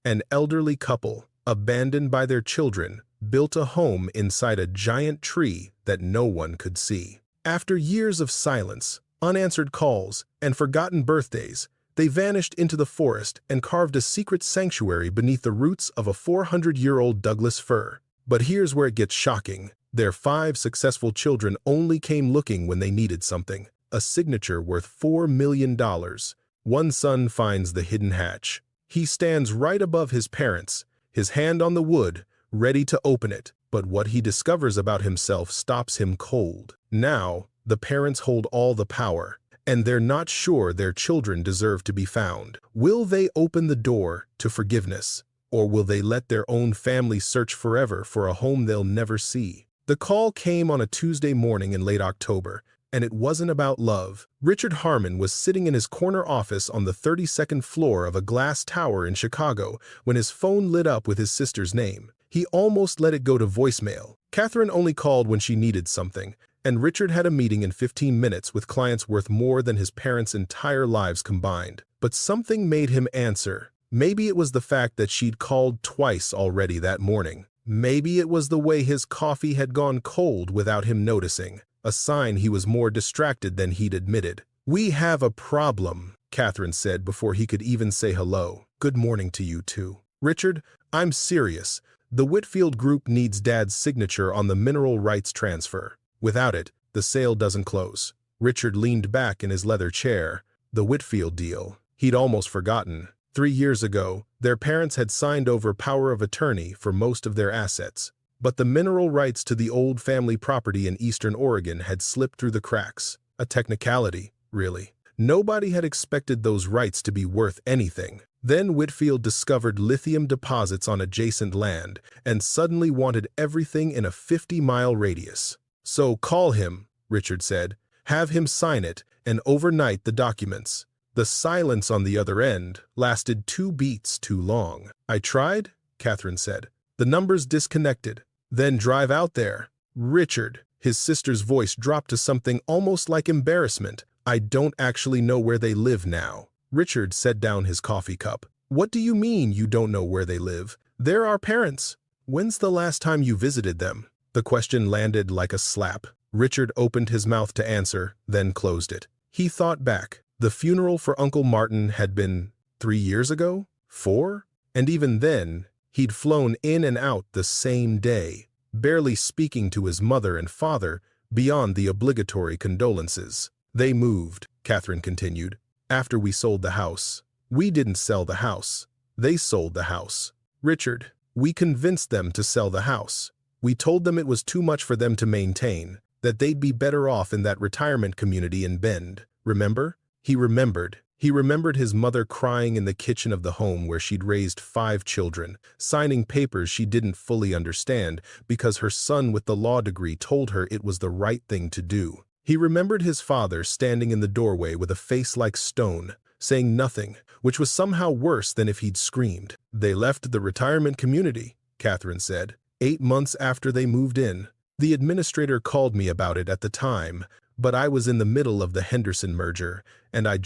An elderly couple, abandoned by their children, built a home inside a giant tree that no one could see. After years of silence, unanswered calls, and forgotten birthdays, they vanished into the forest and carved a secret sanctuary beneath the roots of a 400-year-old Douglas fir. But here's where it gets shocking. Their 5 successful children only came looking when they needed something. A signature worth $4 million. One son finds the hidden hatch. He stands right above his parents, his hand on the wood, ready to open it. But what he discovers about himself stops him cold. Now, the parents hold all the power, and they're not sure their children deserve to be found. Will they open the door to forgiveness, or will they let their own family search forever for a home they'll never see? The call came on a Tuesday morning in late October, and it wasn't about love. Richard Harmon was sitting in his corner office on the 32nd floor of a glass tower in Chicago when his phone lit up with his sister's name. He almost let it go to voicemail. Catherine only called when she needed something, and Richard had a meeting in 15 minutes with clients worth more than his parents' entire lives combined. But something made him answer. Maybe it was the fact that she'd called twice already that morning. Maybe it was the way his coffee had gone cold without him noticing, a sign he was more distracted than he'd admitted. "We have a problem," Catherine said before he could even say hello. "Good morning to you too. Richard, I'm serious. The Whitfield Group needs Dad's signature on the mineral rights transfer. Without it, the sale doesn't close." Richard leaned back in his leather chair. The Whitfield deal. He'd almost forgotten. 3 years ago, their parents had signed over power of attorney for most of their assets. But the mineral rights to the old family property in eastern Oregon had slipped through the cracks. A technicality, really. Nobody had expected those rights to be worth anything. Then Whitfield discovered lithium deposits on adjacent land and suddenly wanted everything in a 50-mile radius. "So call him," Richard said. "Have him sign it, and overnight the documents." The silence on the other end lasted 2 beats too long. "I tried," Catherine said. "The number's disconnected." "Then drive out there." "Richard," his sister's voice dropped to something almost like embarrassment. "I don't actually know where they live now." Richard set down his coffee cup. "What do you mean you don't know where they live? They're our parents. When's the last time you visited them?" The question landed like a slap. Richard opened his mouth to answer, then closed it. He thought back. The funeral for Uncle Martin had been 3 years ago? 4? And even then, he'd flown in and out the same day, barely speaking to his mother and father beyond the obligatory condolences. "They moved," Catherine continued, "after we sold the house. We didn't sell the house. They sold the house. Richard, we convinced them to sell the house. We told them it was too much for them to maintain, that they'd be better off in that retirement community in Bend. Remember?" He remembered. He remembered his mother crying in the kitchen of the home where she'd raised 5 children, signing papers she didn't fully understand because her son with the law degree told her it was the right thing to do. He remembered his father standing in the doorway with a face like stone, saying nothing, which was somehow worse than if he'd screamed. "They left the retirement community," Catherine said, 8 months after they moved in. "The administrator called me about it at the time, but I was in the middle of the Henderson merger, and I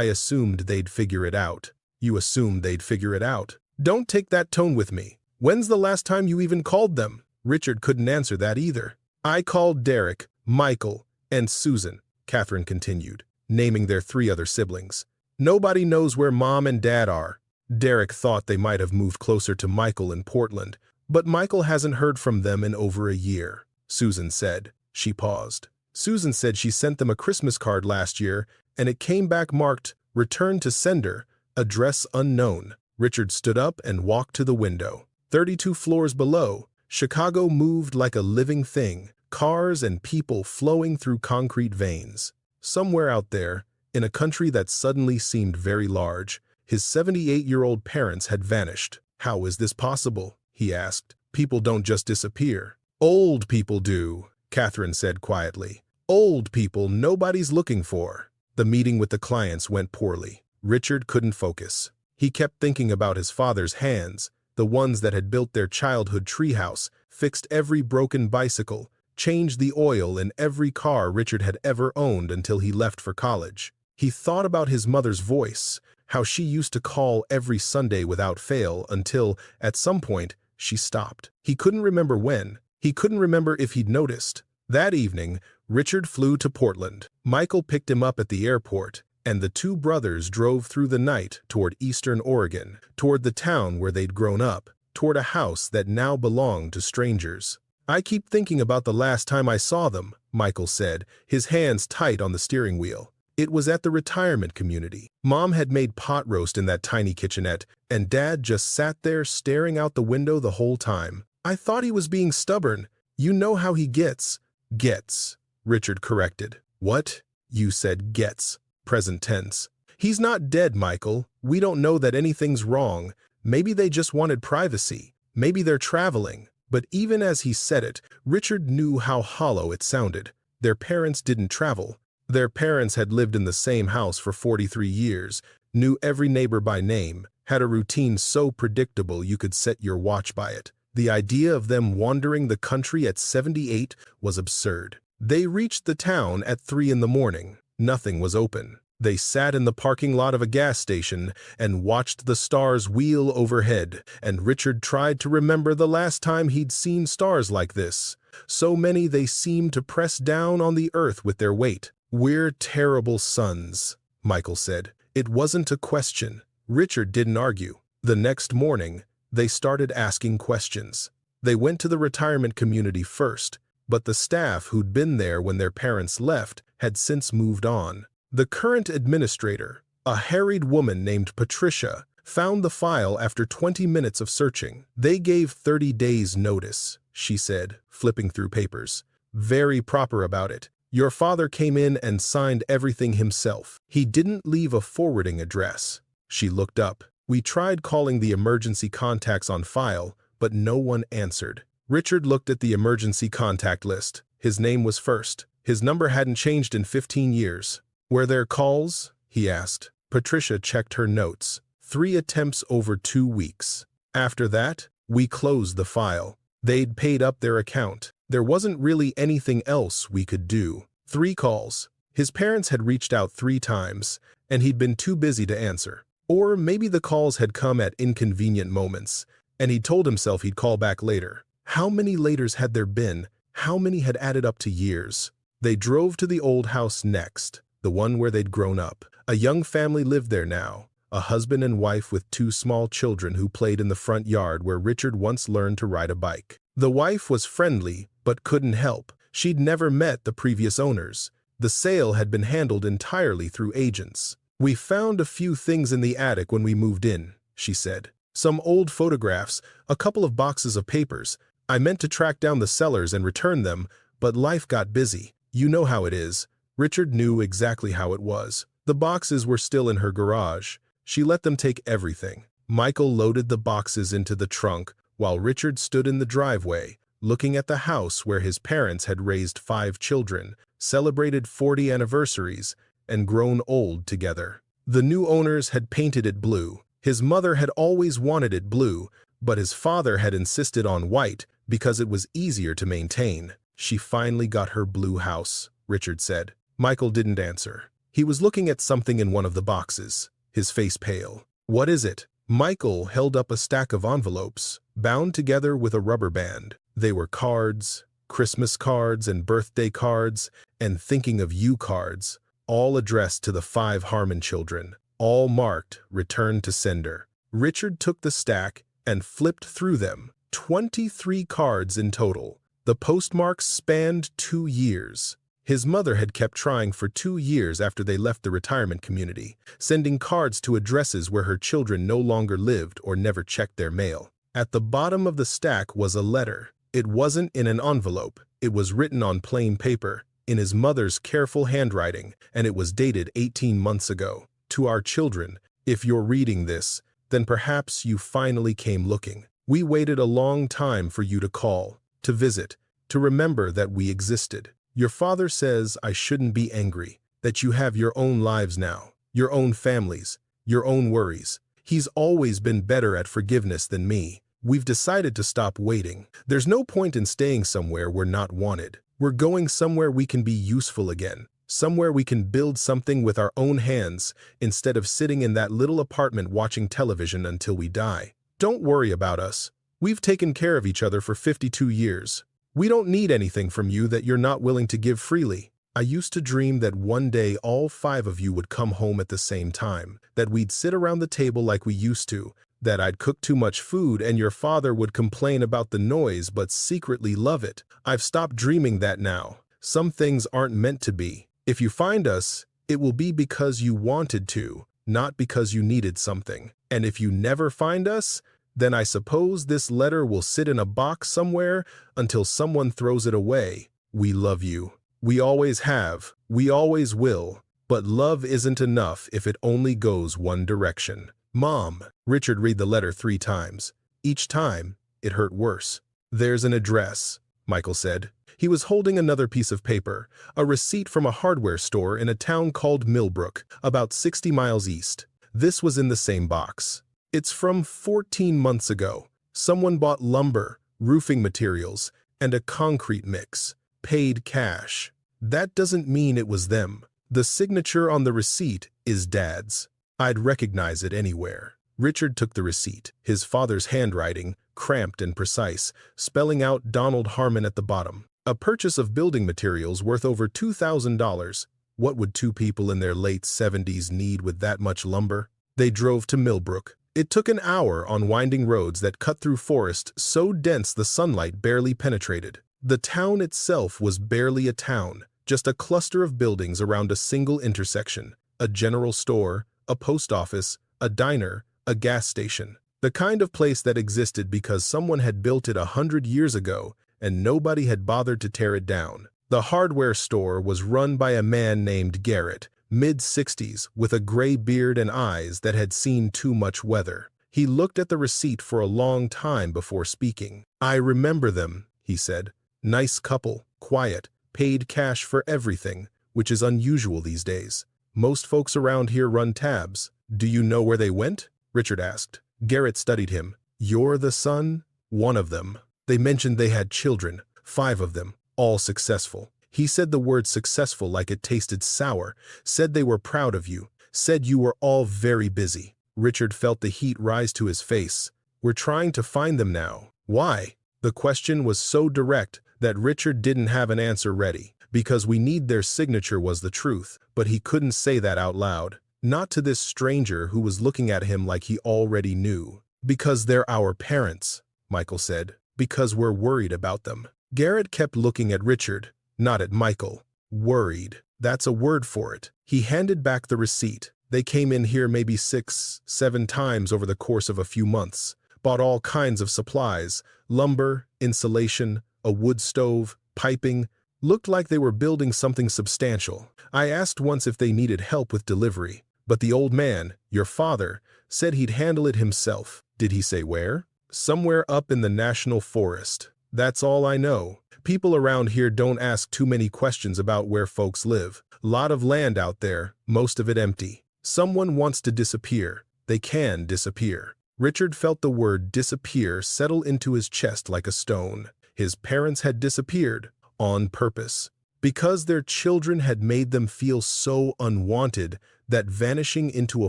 assumed they'd figure it out." "You assumed they'd figure it out? Don't take that tone with me. When's the last time you even called them?" Richard couldn't answer that either. "I called Derek, Michael, and Susan," Catherine continued, naming their 3 other siblings. "Nobody knows where Mom and Dad are. Derek thought they might have moved closer to Michael in Portland, but Michael hasn't heard from them in over a year." Susan said. She paused. "Susan said she sent them a Christmas card last year, and it came back marked, 'Return to sender, address unknown.'" Richard stood up and walked to the window. 32 floors below, Chicago moved like a living thing, cars and people flowing through concrete veins. Somewhere out there, in a country that suddenly seemed very large, his 78-year-old parents had vanished. "How is this possible?" he asked. "People don't just disappear." "Old people do," Catherine said quietly. "Old people nobody's looking for." The meeting with the clients went poorly. Richard couldn't focus. He kept thinking about his father's hands, the ones that had built their childhood treehouse, fixed every broken bicycle, changed the oil in every car Richard had ever owned until he left for college. He thought about his mother's voice, how she used to call every Sunday without fail until, at some point, she stopped. He couldn't remember when. He couldn't remember if he'd noticed. That evening, Richard flew to Portland. Michael picked him up at the airport, and the two brothers drove through the night toward eastern Oregon, toward the town where they'd grown up, toward a house that now belonged to strangers. "I keep thinking about the last time I saw them," Michael said, his hands tight on the steering wheel. It was at the retirement community. Mom had made pot roast in that tiny kitchenette, and Dad just sat there staring out the window the whole time. "I thought he was being stubborn. You know how he gets." "Gets," Richard corrected. "What?" "You said gets, present tense." "He's not dead, Michael. We don't know that anything's wrong. Maybe they just wanted privacy. Maybe they're traveling." But even as he said it, Richard knew how hollow it sounded. Their parents didn't travel. Their parents had lived in the same house for 43 years, knew every neighbor by name, had a routine so predictable you could set your watch by it. The idea of them wandering the country at 78 was absurd. They reached the town at 3 in the morning. Nothing was open. They sat in the parking lot of a gas station and watched the stars wheel overhead, and Richard tried to remember the last time he'd seen stars like this. So many they seemed to press down on the earth with their weight. "We're terrible sons," Michael said. It wasn't a question. Richard didn't argue. The next morning, they started asking questions. They went to the retirement community first, but the staff who'd been there when their parents left had since moved on. The current administrator, a harried woman named Patricia, found the file after 20 minutes of searching. "They gave 30 days notice," she said, flipping through papers. "Very proper about it. Your father came in and signed everything himself. He didn't leave a forwarding address." She looked up. "We tried calling the emergency contacts on file, but no one answered." Richard looked at the emergency contact list. His name was first. His number hadn't changed in 15 years. "Were there calls?" he asked. Patricia checked her notes. 3 attempts over 2 weeks. "After that, we closed the file. They'd paid up their account. There wasn't really anything else we could do." 3 calls. His parents had reached out 3 times, and he'd been too busy to answer. Or maybe the calls had come at inconvenient moments, and he'd told himself he'd call back later. How many laters had there been? How many had added up to years? They drove to the old house next, the one where they'd grown up. A young family lived there now, a husband and wife with 2 small children who played in the front yard where Richard once learned to ride a bike. The wife was friendly, but couldn't help. She'd never met the previous owners. The sale had been handled entirely through agents. "We found a few things in the attic when we moved in," she said. "Some old photographs, a couple of boxes of papers. I meant to track down the sellers and return them, but life got busy. You know how it is." Richard knew exactly how it was. The boxes were still in her garage. She let them take everything. Michael loaded the boxes into the trunk while Richard stood in the driveway, looking at the house where his parents had raised 5 children, celebrated 40 anniversaries, and grown old together. The new owners had painted it blue. His mother had always wanted it blue, but his father had insisted on white because it was easier to maintain. "She finally got her blue house," Richard said. Michael didn't answer. He was looking at something in one of the boxes, his face pale. "What is it?" Michael held up a stack of envelopes, bound together with a rubber band. They were cards, Christmas cards and birthday cards, and thinking of you cards, all addressed to the 5 Harmon children, all marked "Return to Sender." Richard took the stack and flipped through them. 23 cards in total. The postmarks spanned 2 years. His mother had kept trying for 2 years after they left the retirement community, sending cards to addresses where her children no longer lived or never checked their mail. At the bottom of the stack was a letter. It wasn't in an envelope. It was written on plain paper, in his mother's careful handwriting, and it was dated 18 months ago. "To our children, if you're reading this, then perhaps you finally came looking. We waited a long time for you to call, to visit, to remember that we existed. Your father says I shouldn't be angry, that you have your own lives now, your own families, your own worries. He's always been better at forgiveness than me. We've decided to stop waiting. There's no point in staying somewhere we're not wanted. We're going somewhere we can be useful again. Somewhere we can build something with our own hands instead of sitting in that little apartment watching television until we die. Don't worry about us. We've taken care of each other for 52 years. We don't need anything from you that you're not willing to give freely. I used to dream that one day all 5 of you would come home at the same time, that we'd sit around the table like we used to, that I'd cook too much food and your father would complain about the noise but secretly love it. I've stopped dreaming that now. Some things aren't meant to be. If you find us, it will be because you wanted to, not because you needed something. And if you never find us, then I suppose this letter will sit in a box somewhere until someone throws it away. We love you. We always have. We always will. But love isn't enough if it only goes one direction. Mom. Richard read the letter 3 times. Each time, it hurt worse. There's an address, Michael said. He was holding another piece of paper, a receipt from a hardware store in a town called Millbrook, about 60 miles east. This was in the same box. It's from 14 months ago. Someone bought lumber, roofing materials, and a concrete mix. Paid cash. That doesn't mean it was them. The signature on the receipt is Dad's. I'd recognize it anywhere. Richard took the receipt, his father's handwriting, cramped and precise, spelling out Donald Harmon at the bottom. A purchase of building materials worth over $2,000. What would 2 people in their late 70s need with that much lumber? They drove to Millbrook. It took an hour on winding roads that cut through forest so dense the sunlight barely penetrated. The town itself was barely a town, just a cluster of buildings around a single intersection. A general store, a post office, a diner, a gas station. The kind of place that existed because someone had built it 100 years ago and nobody had bothered to tear it down. The hardware store was run by a man named Garrett, mid-60s, with a gray beard and eyes that had seen too much weather. He looked at the receipt for a long time before speaking. I remember them, he said. Nice couple, quiet, paid cash for everything, which is unusual these days. Most folks around here run tabs. Do you know where they went? Richard asked. Garrett studied him. You're the son? One of them. They mentioned they had children, 5 of them, all successful. He said the word successful like it tasted sour, said they were proud of you, said you were all very busy. Richard felt the heat rise to his face. We're trying to find them now. Why? The question was so direct that Richard didn't have an answer ready. Because we need their signature was the truth, but he couldn't say that out loud. Not to this stranger who was looking at him like he already knew. Because they're our parents, Michael said. Because we're worried about them. Garrett kept looking at Richard, not at Michael. Worried. That's a word for it. He handed back the receipt. They came in here maybe 6, 7 times over the course of a few months. Bought all kinds of supplies. Lumber, insulation, a wood stove, piping. Looked like they were building something substantial. I asked once if they needed help with delivery, but the old man, your father, said he'd handle it himself. Did he say where? Somewhere up in the national forest. That's all I know. People around here don't ask too many questions about where folks live. Lot of land out there, most of it empty. Someone wants to disappear. They can disappear. Richard felt the word disappear settle into his chest like a stone. His parents had disappeared. On purpose, because their children had made them feel so unwanted that vanishing into a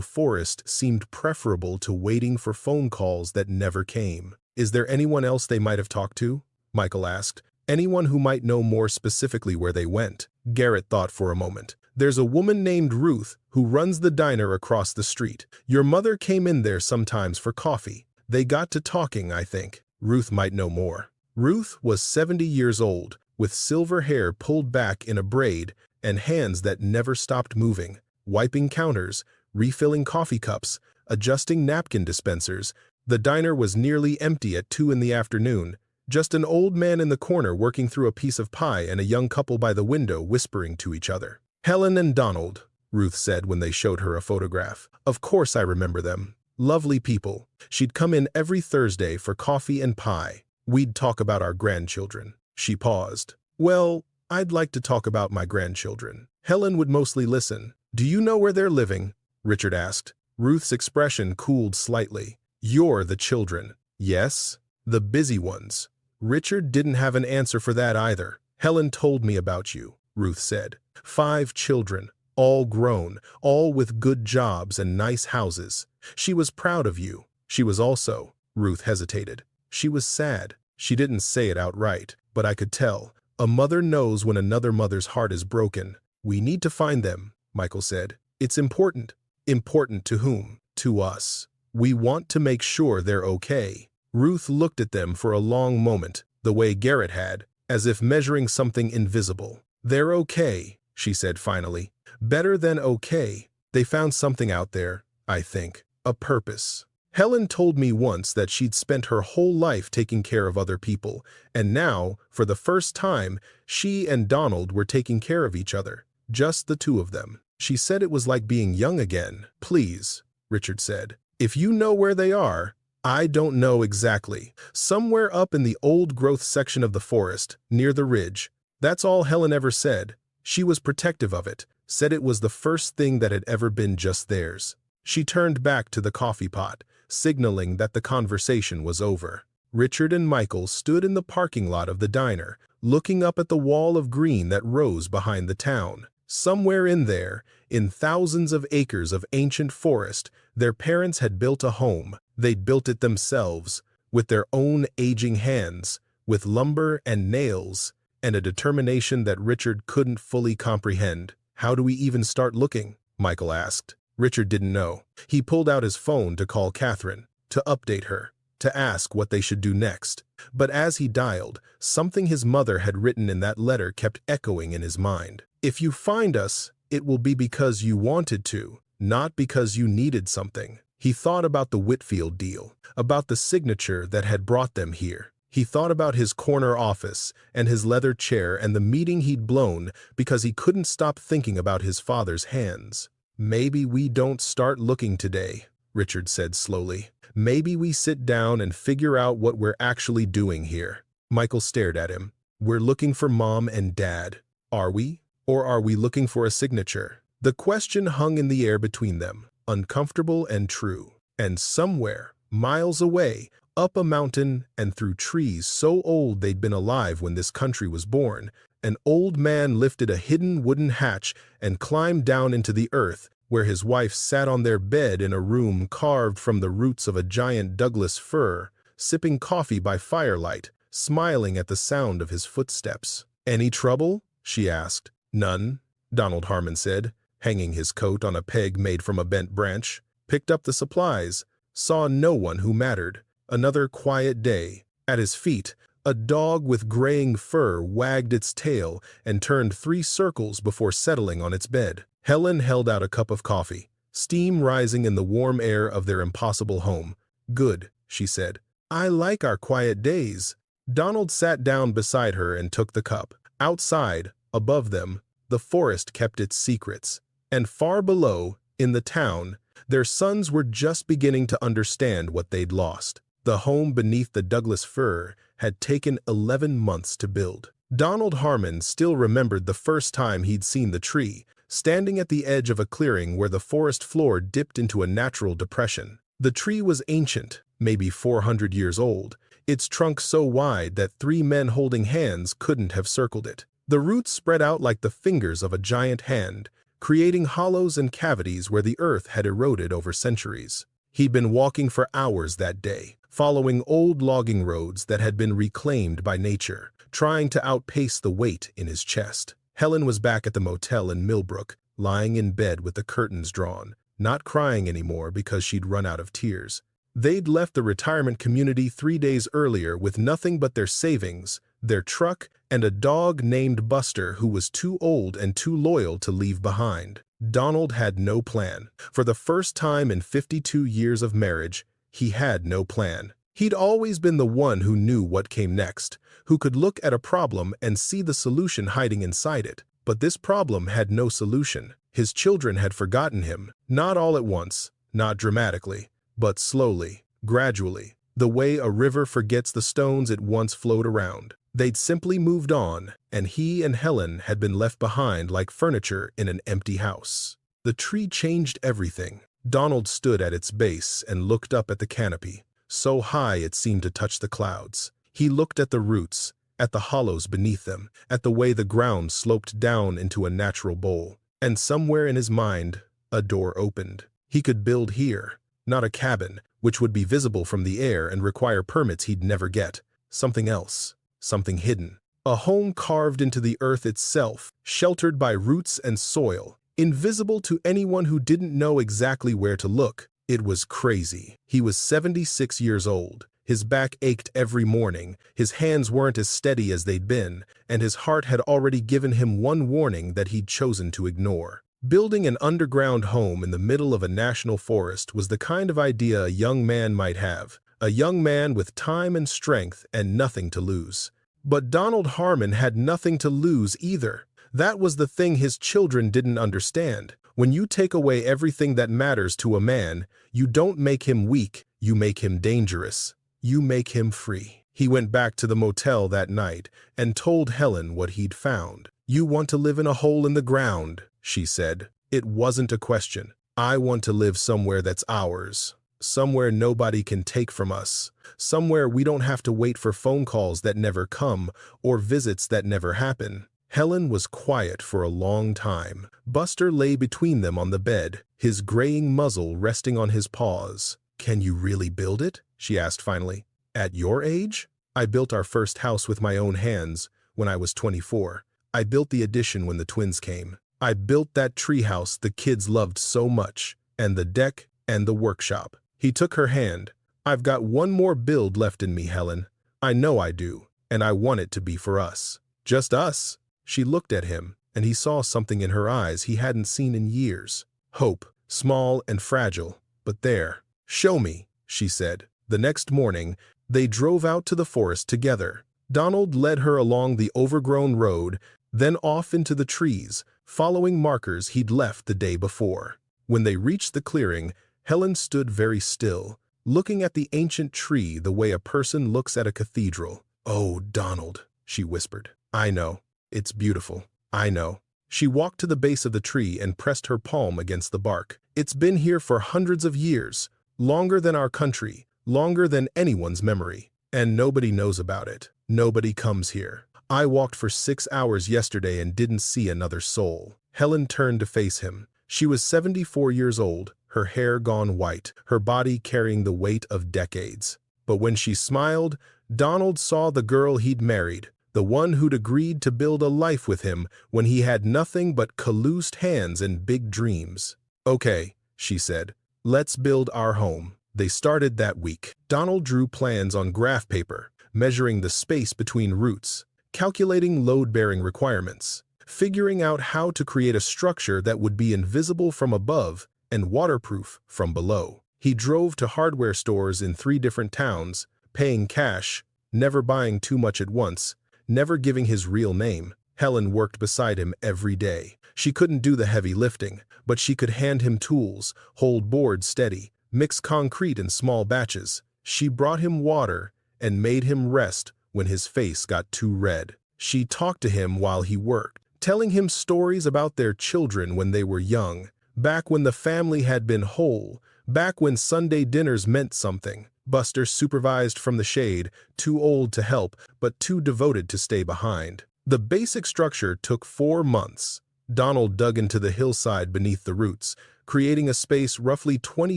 forest seemed preferable to waiting for phone calls that never came. Is there anyone else they might have talked to? Michael asked. Anyone who might know more specifically where they went? Garrett thought for a moment. There's a woman named Ruth who runs the diner across the street. Your mother came in there sometimes for coffee. They got to talking, I think. Ruth might know more. Ruth was 70 years old, with silver hair pulled back in a braid and hands that never stopped moving, wiping counters, refilling coffee cups, adjusting napkin dispensers. The diner was nearly empty at 2 in the afternoon, just an old man in the corner working through a piece of pie and a young couple by the window whispering to each other. Helen and Donald, Ruth said when they showed her a photograph. Of course I remember them. Lovely people. She'd come in every Thursday for coffee and pie. We'd talk about our grandchildren. She paused. Well, I'd like to talk about my grandchildren. Helen would mostly listen. Do you know where they're living? Richard asked. Ruth's expression cooled slightly. You're the children. Yes, the busy ones. Richard didn't have an answer for that either. Helen told me about you. Ruth said. 5 children, all grown, all with good jobs and nice houses. She was proud of you. She was also, Ruth hesitated. She was sad. She didn't say it outright, but I could tell. A mother knows when another mother's heart is broken. We need to find them, Michael said. It's important. Important to whom? To us. We want to make sure they're okay. Ruth looked at them for a long moment, the way Garrett had, as if measuring something invisible. They're okay, she said finally. Better than okay. They found something out there, I think. A purpose. Helen told me once that she'd spent her whole life taking care of other people, and now, for the first time, she and Donald were taking care of each other. Just the two of them. She said it was like being young again. Please, Richard said. If you know where they are, I don't know exactly. Somewhere up in the old-growth section of the forest, near the ridge. That's all Helen ever said. She was protective of it, said it was the first thing that had ever been just theirs. She turned back to the coffee pot, signaling that the conversation was over. Richard and Michael stood in the parking lot of the diner, looking up at the wall of green that rose behind the town. Somewhere in there, in thousands of acres of ancient forest, their parents had built a home. They'd built it themselves, with their own aging hands, with lumber and nails, and a determination that Richard couldn't fully comprehend. How do we even start looking? Michael asked. Richard didn't know. He pulled out his phone to call Catherine, to update her, to ask what they should do next. But as he dialed, something his mother had written in that letter kept echoing in his mind. If you find us, it will be because you wanted to, not because you needed something. He thought about the Whitfield deal, about the signature that had brought them here. He thought about his corner office and his leather chair and the meeting he'd blown because he couldn't stop thinking about his father's hands. Maybe we don't start looking today, Richard said slowly. Maybe we sit down and figure out what we're actually doing here. Michael stared at him. We're looking for Mom and Dad. Are we? Or are we looking for a signature? The question hung in the air between them, uncomfortable and true. And somewhere, miles away, up a mountain and through trees so old they'd been alive when this country was born, an old man lifted a hidden wooden hatch and climbed down into the earth, where his wife sat on their bed in a room carved from the roots of a giant Douglas fir, sipping coffee by firelight, smiling at the sound of his footsteps. Any trouble? She asked. None, Donald Harmon said, hanging his coat on a peg made from a bent branch. Picked up the supplies. Saw no one who mattered. Another quiet day. At his feet, a dog with graying fur wagged its tail and turned 3 circles before settling on its bed. Helen held out a cup of coffee, steam rising in the warm air of their impossible home. Good, she said. I like our quiet days. Donald sat down beside her and took the cup. Outside, above them, the forest kept its secrets. And far below, in the town, their sons were just beginning to understand what they'd lost. The home beneath the Douglas fir had taken 11 months to build. Donald Harmon still remembered the first time he'd seen the tree, standing at the edge of a clearing where the forest floor dipped into a natural depression. The tree was ancient, maybe 400 years old, its trunk so wide that 3 men holding hands couldn't have circled it. The roots spread out like the fingers of a giant hand, creating hollows and cavities where the earth had eroded over centuries. He'd been walking for hours that day, following old logging roads that had been reclaimed by nature, trying to outpace the weight in his chest. Helen was back at the motel in Millbrook, lying in bed with the curtains drawn, not crying anymore because she'd run out of tears. They'd left the retirement community 3 days earlier with nothing but their savings, their truck, and a dog named Buster who was too old and too loyal to leave behind. Donald had no plan. For the first time in 52 years of marriage, he had no plan. He'd always been the one who knew what came next, who could look at a problem and see the solution hiding inside it. But this problem had no solution. His children had forgotten him, not all at once, not dramatically, but slowly, gradually, the way a river forgets the stones it once flowed around. They'd simply moved on, and he and Helen had been left behind like furniture in an empty house. The tree changed everything. Donald stood at its base and looked up at the canopy, so high it seemed to touch the clouds. He looked at the roots, at the hollows beneath them, at the way the ground sloped down into a natural bowl. And somewhere in his mind, a door opened. He could build here, not a cabin, which would be visible from the air and require permits he'd never get. Something else, something hidden. A home carved into the earth itself, sheltered by roots and soil, invisible to anyone who didn't know exactly where to look. It was crazy. He was 76 years old. His back ached every morning, his hands weren't as steady as they'd been, and his heart had already given him one warning that he'd chosen to ignore. Building an underground home in the middle of a national forest was the kind of idea a young man might have, a young man with time and strength and nothing to lose. But Donald Harmon had nothing to lose either. That was the thing his children didn't understand. When you take away everything that matters to a man, you don't make him weak, you make him dangerous. You make him free. He went back to the motel that night and told Helen what he'd found. "You want to live in a hole in the ground," she said. "It wasn't a question. I want to live somewhere that's ours. Somewhere nobody can take from us. Somewhere we don't have to wait for phone calls that never come or visits that never happen." Helen was quiet for a long time. Buster lay between them on the bed, his graying muzzle resting on his paws. "Can you really build it?" she asked finally. "At your age?" "I built our first house with my own hands when I was 24. I built the addition when the twins came. I built that treehouse the kids loved so much, and the deck and the workshop." He took her hand. "I've got one more build left in me, Helen. I know I do, and I want it to be for us." "Just us?" She looked at him, and he saw something in her eyes he hadn't seen in years. Hope, small and fragile, but there. "Show me," she said. The next morning, they drove out to the forest together. Donald led her along the overgrown road, then off into the trees, following markers he'd left the day before. When they reached the clearing, Helen stood very still, looking at the ancient tree the way a person looks at a cathedral. "Oh, Donald," she whispered. "I know. It's beautiful. I know." She walked to the base of the tree and pressed her palm against the bark. "It's been here for hundreds of years, longer than our country, longer than anyone's memory. And nobody knows about it. Nobody comes here. I walked for 6 hours yesterday and didn't see another soul." Helen turned to face him. She was 74 years old, her hair gone white, her body carrying the weight of decades. But when she smiled, Donald saw the girl he'd married, the one who'd agreed to build a life with him when he had nothing but calloused hands and big dreams. "Okay," she said, "let's build our home." They started that week. Donald drew plans on graph paper, measuring the space between roots, calculating load-bearing requirements, figuring out how to create a structure that would be invisible from above and waterproof from below. He drove to hardware stores in 3 different towns, paying cash, never buying too much at once, never giving his real name. Helen worked beside him every day. She couldn't do the heavy lifting, but she could hand him tools, hold boards steady, mix concrete in small batches. She brought him water and made him rest when his face got too red. She talked to him while he worked, telling him stories about their children when they were young, back when the family had been whole, back when Sunday dinners meant something. Buster supervised from the shade, too old to help, but too devoted to stay behind. The basic structure took 4 months. Donald dug into the hillside beneath the roots, creating a space roughly 20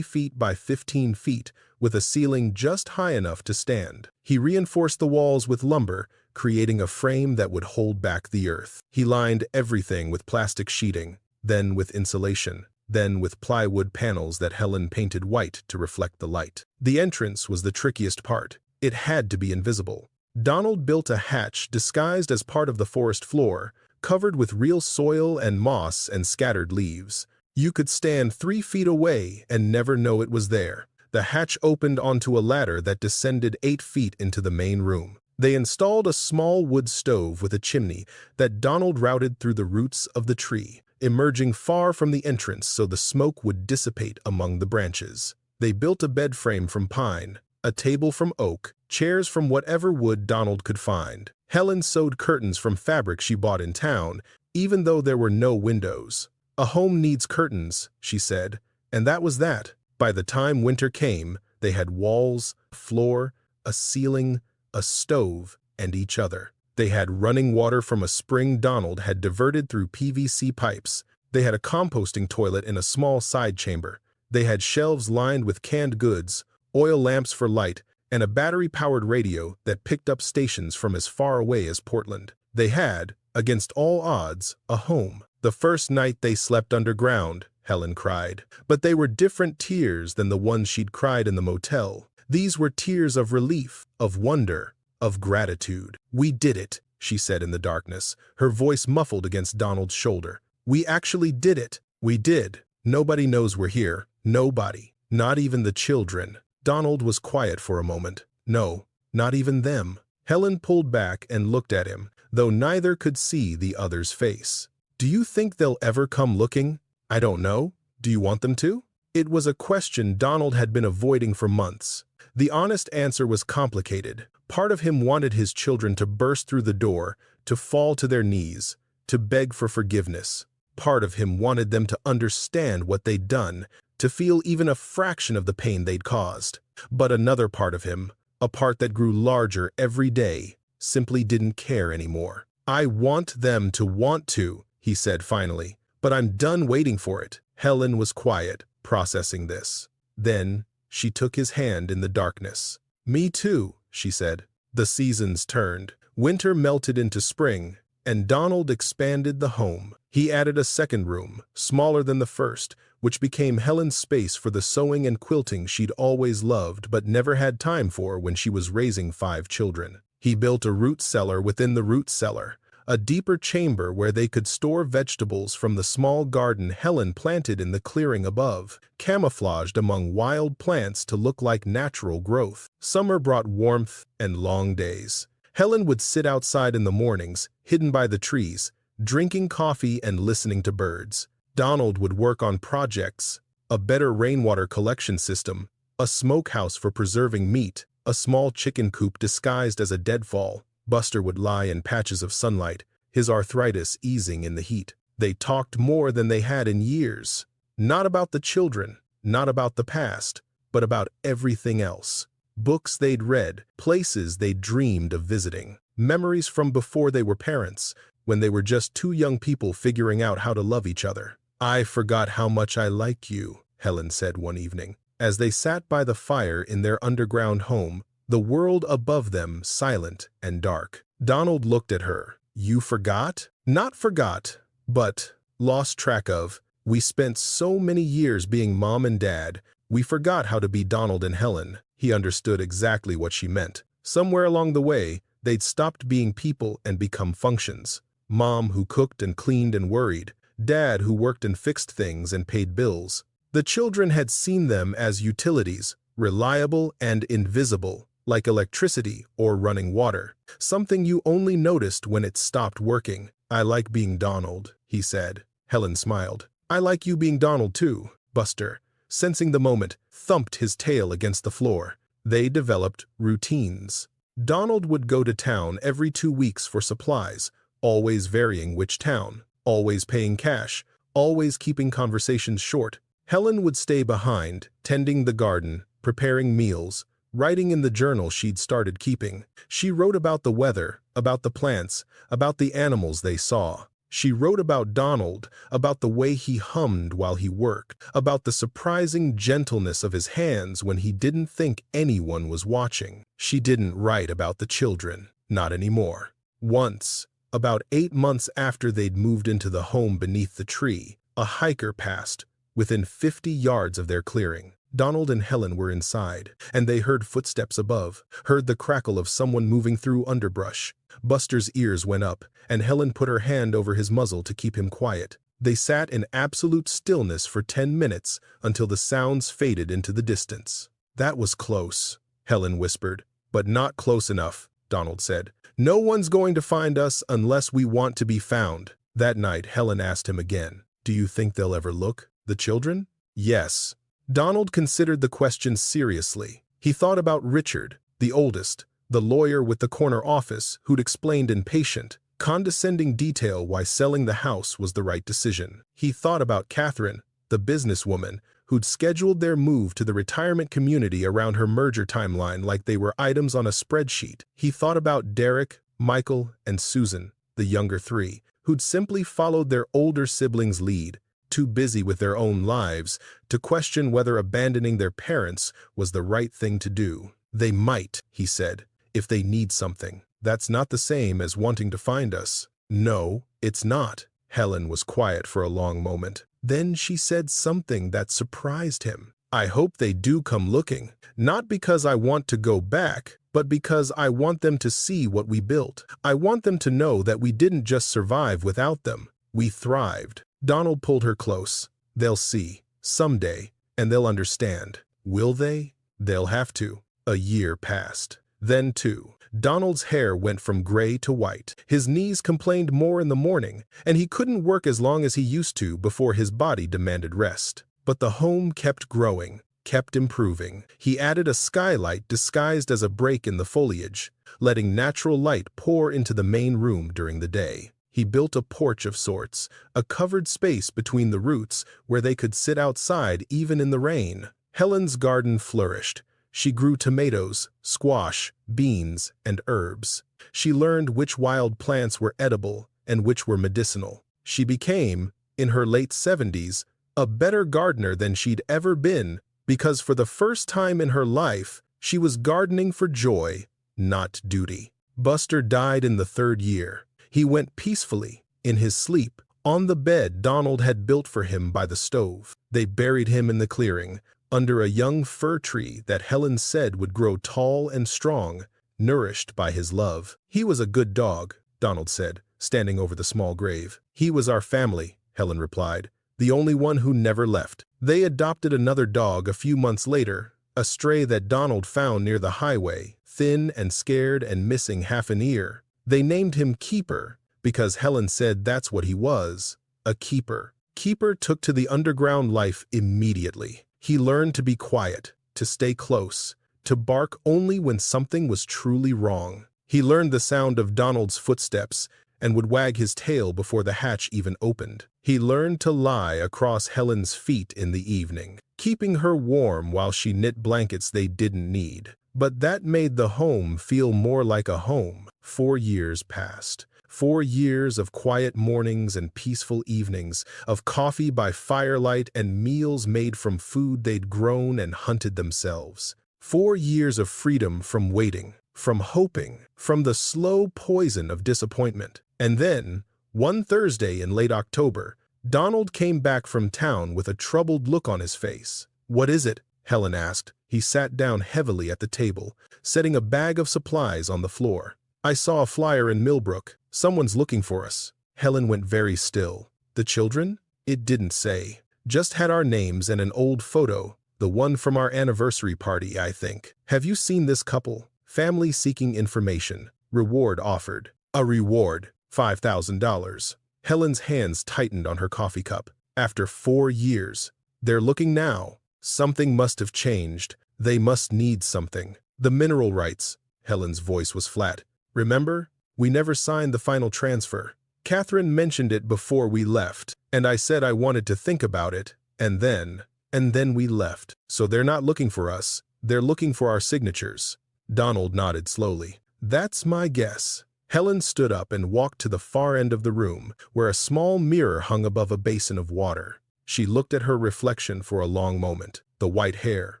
feet by 15 feet, with a ceiling just high enough to stand. He reinforced the walls with lumber, creating a frame that would hold back the earth. He lined everything with plastic sheeting, then with insulation, then with plywood panels that Helen painted white to reflect the light. The entrance was the trickiest part. It had to be invisible. Donald built a hatch disguised as part of the forest floor, covered with real soil and moss and scattered leaves. You could stand 3 feet away and never know it was there. The hatch opened onto a ladder that descended 8 feet into the main room. They installed a small wood stove with a chimney that Donald routed through the roots of the tree, emerging far from the entrance so the smoke would dissipate among the branches. They built a bed frame from pine, a table from oak, chairs from whatever wood Donald could find. Helen sewed curtains from fabric she bought in town, even though there were no windows. "A home needs curtains," she said, and that was that. By the time winter came, they had walls, a floor, a ceiling, a stove, and each other. They had running water from a spring Donald had diverted through PVC pipes. They had a composting toilet in a small side chamber. They had shelves lined with canned goods, oil lamps for light, and a battery-powered radio that picked up stations from as far away as Portland. They had, against all odds, a home. The first night they slept underground, Helen cried. But they were different tears than the ones she'd cried in the motel. These were tears of relief, of wonder, of gratitude. "We did it," she said in the darkness, her voice muffled against Donald's shoulder. "We actually did it. We did. Nobody knows we're here. Nobody. Not even the children." Donald was quiet for a moment. No, not even them. Helen pulled back and looked at him, though neither could see the other's face. "Do you think they'll ever come looking?" "I don't know. Do you want them to?" It was a question Donald had been avoiding for months. The honest answer was complicated. Part of him wanted his children to burst through the door, to fall to their knees, to beg for forgiveness. Part of him wanted them to understand what they'd done, to feel even a fraction of the pain they'd caused. But another part of him, a part that grew larger every day, simply didn't care anymore. "I want them to want to," he said finally, "but I'm done waiting for it." Helen was quiet, processing this. Then she took his hand in the darkness. "Me too," she said. The seasons turned. Winter melted into spring, and Donald expanded the home. He added a second room, smaller than the first, which became Helen's space for the sewing and quilting she'd always loved but never had time for when she was raising 5 children. He built a root cellar within the root cellar, a deeper chamber where they could store vegetables from the small garden Helen planted in the clearing above, camouflaged among wild plants to look like natural growth. Summer brought warmth and long days. Helen would sit outside in the mornings, hidden by the trees, drinking coffee and listening to birds. Donald would work on projects, a better rainwater collection system, a smokehouse for preserving meat, a small chicken coop disguised as a deadfall. Buster would lie in patches of sunlight, his arthritis easing in the heat. They talked more than they had in years. Not about the children, not about the past, but about everything else. Books they'd read, places they'd dreamed of visiting, memories from before they were parents, when they were just 2 young people figuring out how to love each other. "I forgot how much I like you," Helen said one evening, as they sat by the fire in their underground home, the world above them silent and dark. Donald looked at her. "You forgot?" "Not forgot, but lost track of. We spent so many years being mom and dad, we forgot how to be Donald and Helen." He understood exactly what she meant. Somewhere along the way, they'd stopped being people and become functions. Mom who cooked and cleaned and worried, Dad who worked and fixed things and paid bills. The children had seen them as utilities, reliable and invisible, like electricity or running water, something you only noticed when it stopped working. "I like being Donald," he said. Helen smiled. "I like you being Donald too." Buster, sensing the moment, thumped his tail against the floor. They developed routines. Donald would go to town every 2 weeks for supplies, always varying which town, always paying cash, always keeping conversations short. Helen would stay behind, tending the garden, preparing meals, writing in the journal she'd started keeping. She wrote about the weather, about the plants, about the animals they saw. She wrote about Donald, about the way he hummed while he worked, about the surprising gentleness of his hands when he didn't think anyone was watching. She didn't write about the children, not anymore. Once, about 8 months after they'd moved into the home beneath the tree, a hiker passed, within 50 yards of their clearing. Donald and Helen were inside, and they heard footsteps above, heard the crackle of someone moving through underbrush. Buster's ears went up, and Helen put her hand over his muzzle to keep him quiet. They sat in absolute stillness for 10 minutes until the sounds faded into the distance. "That was close," Helen whispered. "But not close enough," Donald said. "No one's going to find us unless we want to be found." That night, Helen asked him again, "Do you think they'll ever look, the children?" "Yes." Donald considered the question seriously. He thought about Richard, the oldest, the lawyer with the corner office who'd explained in patient, condescending detail why selling the house was the right decision. He thought about Catherine, the businesswoman, who'd scheduled their move to the retirement community around her merger timeline like they were items on a spreadsheet. He thought about Derek, Michael and Susan, the younger three, who'd simply followed their older siblings' lead, too busy with their own lives to question whether abandoning their parents was the right thing to do. They might, he said, if they need something. That's not the same as wanting to find us. No, it's not. Helen was quiet for a long moment. Then she said something that surprised him. I hope they do come looking, not because I want to go back, but because I want them to see what we built. I want them to know that we didn't just survive without them. We thrived. Donald pulled her close. They'll see, someday, and they'll understand. Will they? They'll have to. A year passed. Then, too, Donald's hair went from gray to white. His knees complained more in the morning, and he couldn't work as long as he used to before his body demanded rest. But the home kept growing, kept improving. He added a skylight disguised as a break in the foliage, letting natural light pour into the main room during the day. He built a porch of sorts, a covered space between the roots where they could sit outside even in the rain. Helen's garden flourished. She grew tomatoes, squash, beans, and herbs. She learned which wild plants were edible and which were medicinal. She became, in her late 70s, a better gardener than she'd ever been, because for the first time in her life, she was gardening for joy, not duty. Buster died in the 3rd year. He went peacefully, in his sleep, on the bed Donald had built for him by the stove. They buried him in the clearing, under a young fir tree that Helen said would grow tall and strong, nourished by his love. He was a good dog, Donald said, standing over the small grave. He was our family, Helen replied, the only one who never left. They adopted another dog a few months later, a stray that Donald found near the highway, thin and scared and missing half an ear. They named him Keeper because Helen said that's what he was, a keeper. Keeper took to the underground life immediately. He learned to be quiet, to stay close, to bark only when something was truly wrong. He learned the sound of Donald's footsteps and would wag his tail before the hatch even opened. He learned to lie across Helen's feet in the evening, keeping her warm while she knit blankets they didn't need. But that made the home feel more like a home. 4 years passed. 4 years of quiet mornings and peaceful evenings, of coffee by firelight and meals made from food they'd grown and hunted themselves. 4 years of freedom from waiting, from hoping, from the slow poison of disappointment. And then, one Thursday in late October, Donald came back from town with a troubled look on his face. "What is it?" Helen asked. He sat down heavily at the table, setting a bag of supplies on the floor. "I saw a flyer in Millbrook. Someone's looking for us." Helen went very still. "The children?" It didn't say. Just had our names and an old photo, the one from our anniversary party, I think. "Have you seen this couple? Family seeking information. Reward offered." "A reward, $5,000. Helen's hands tightened on her coffee cup. "After 4 years. They're looking now. Something must have changed. They must need something. The mineral rights." Helen's voice was flat. "Remember? We never signed the final transfer. Catherine mentioned it before we left, and I said I wanted to think about it, and then we left. So they're not looking for us. They're looking for our signatures." Donald nodded slowly. "That's my guess." Helen stood up and walked to the far end of the room, where a small mirror hung above a basin of water. She looked at her reflection for a long moment, the white hair,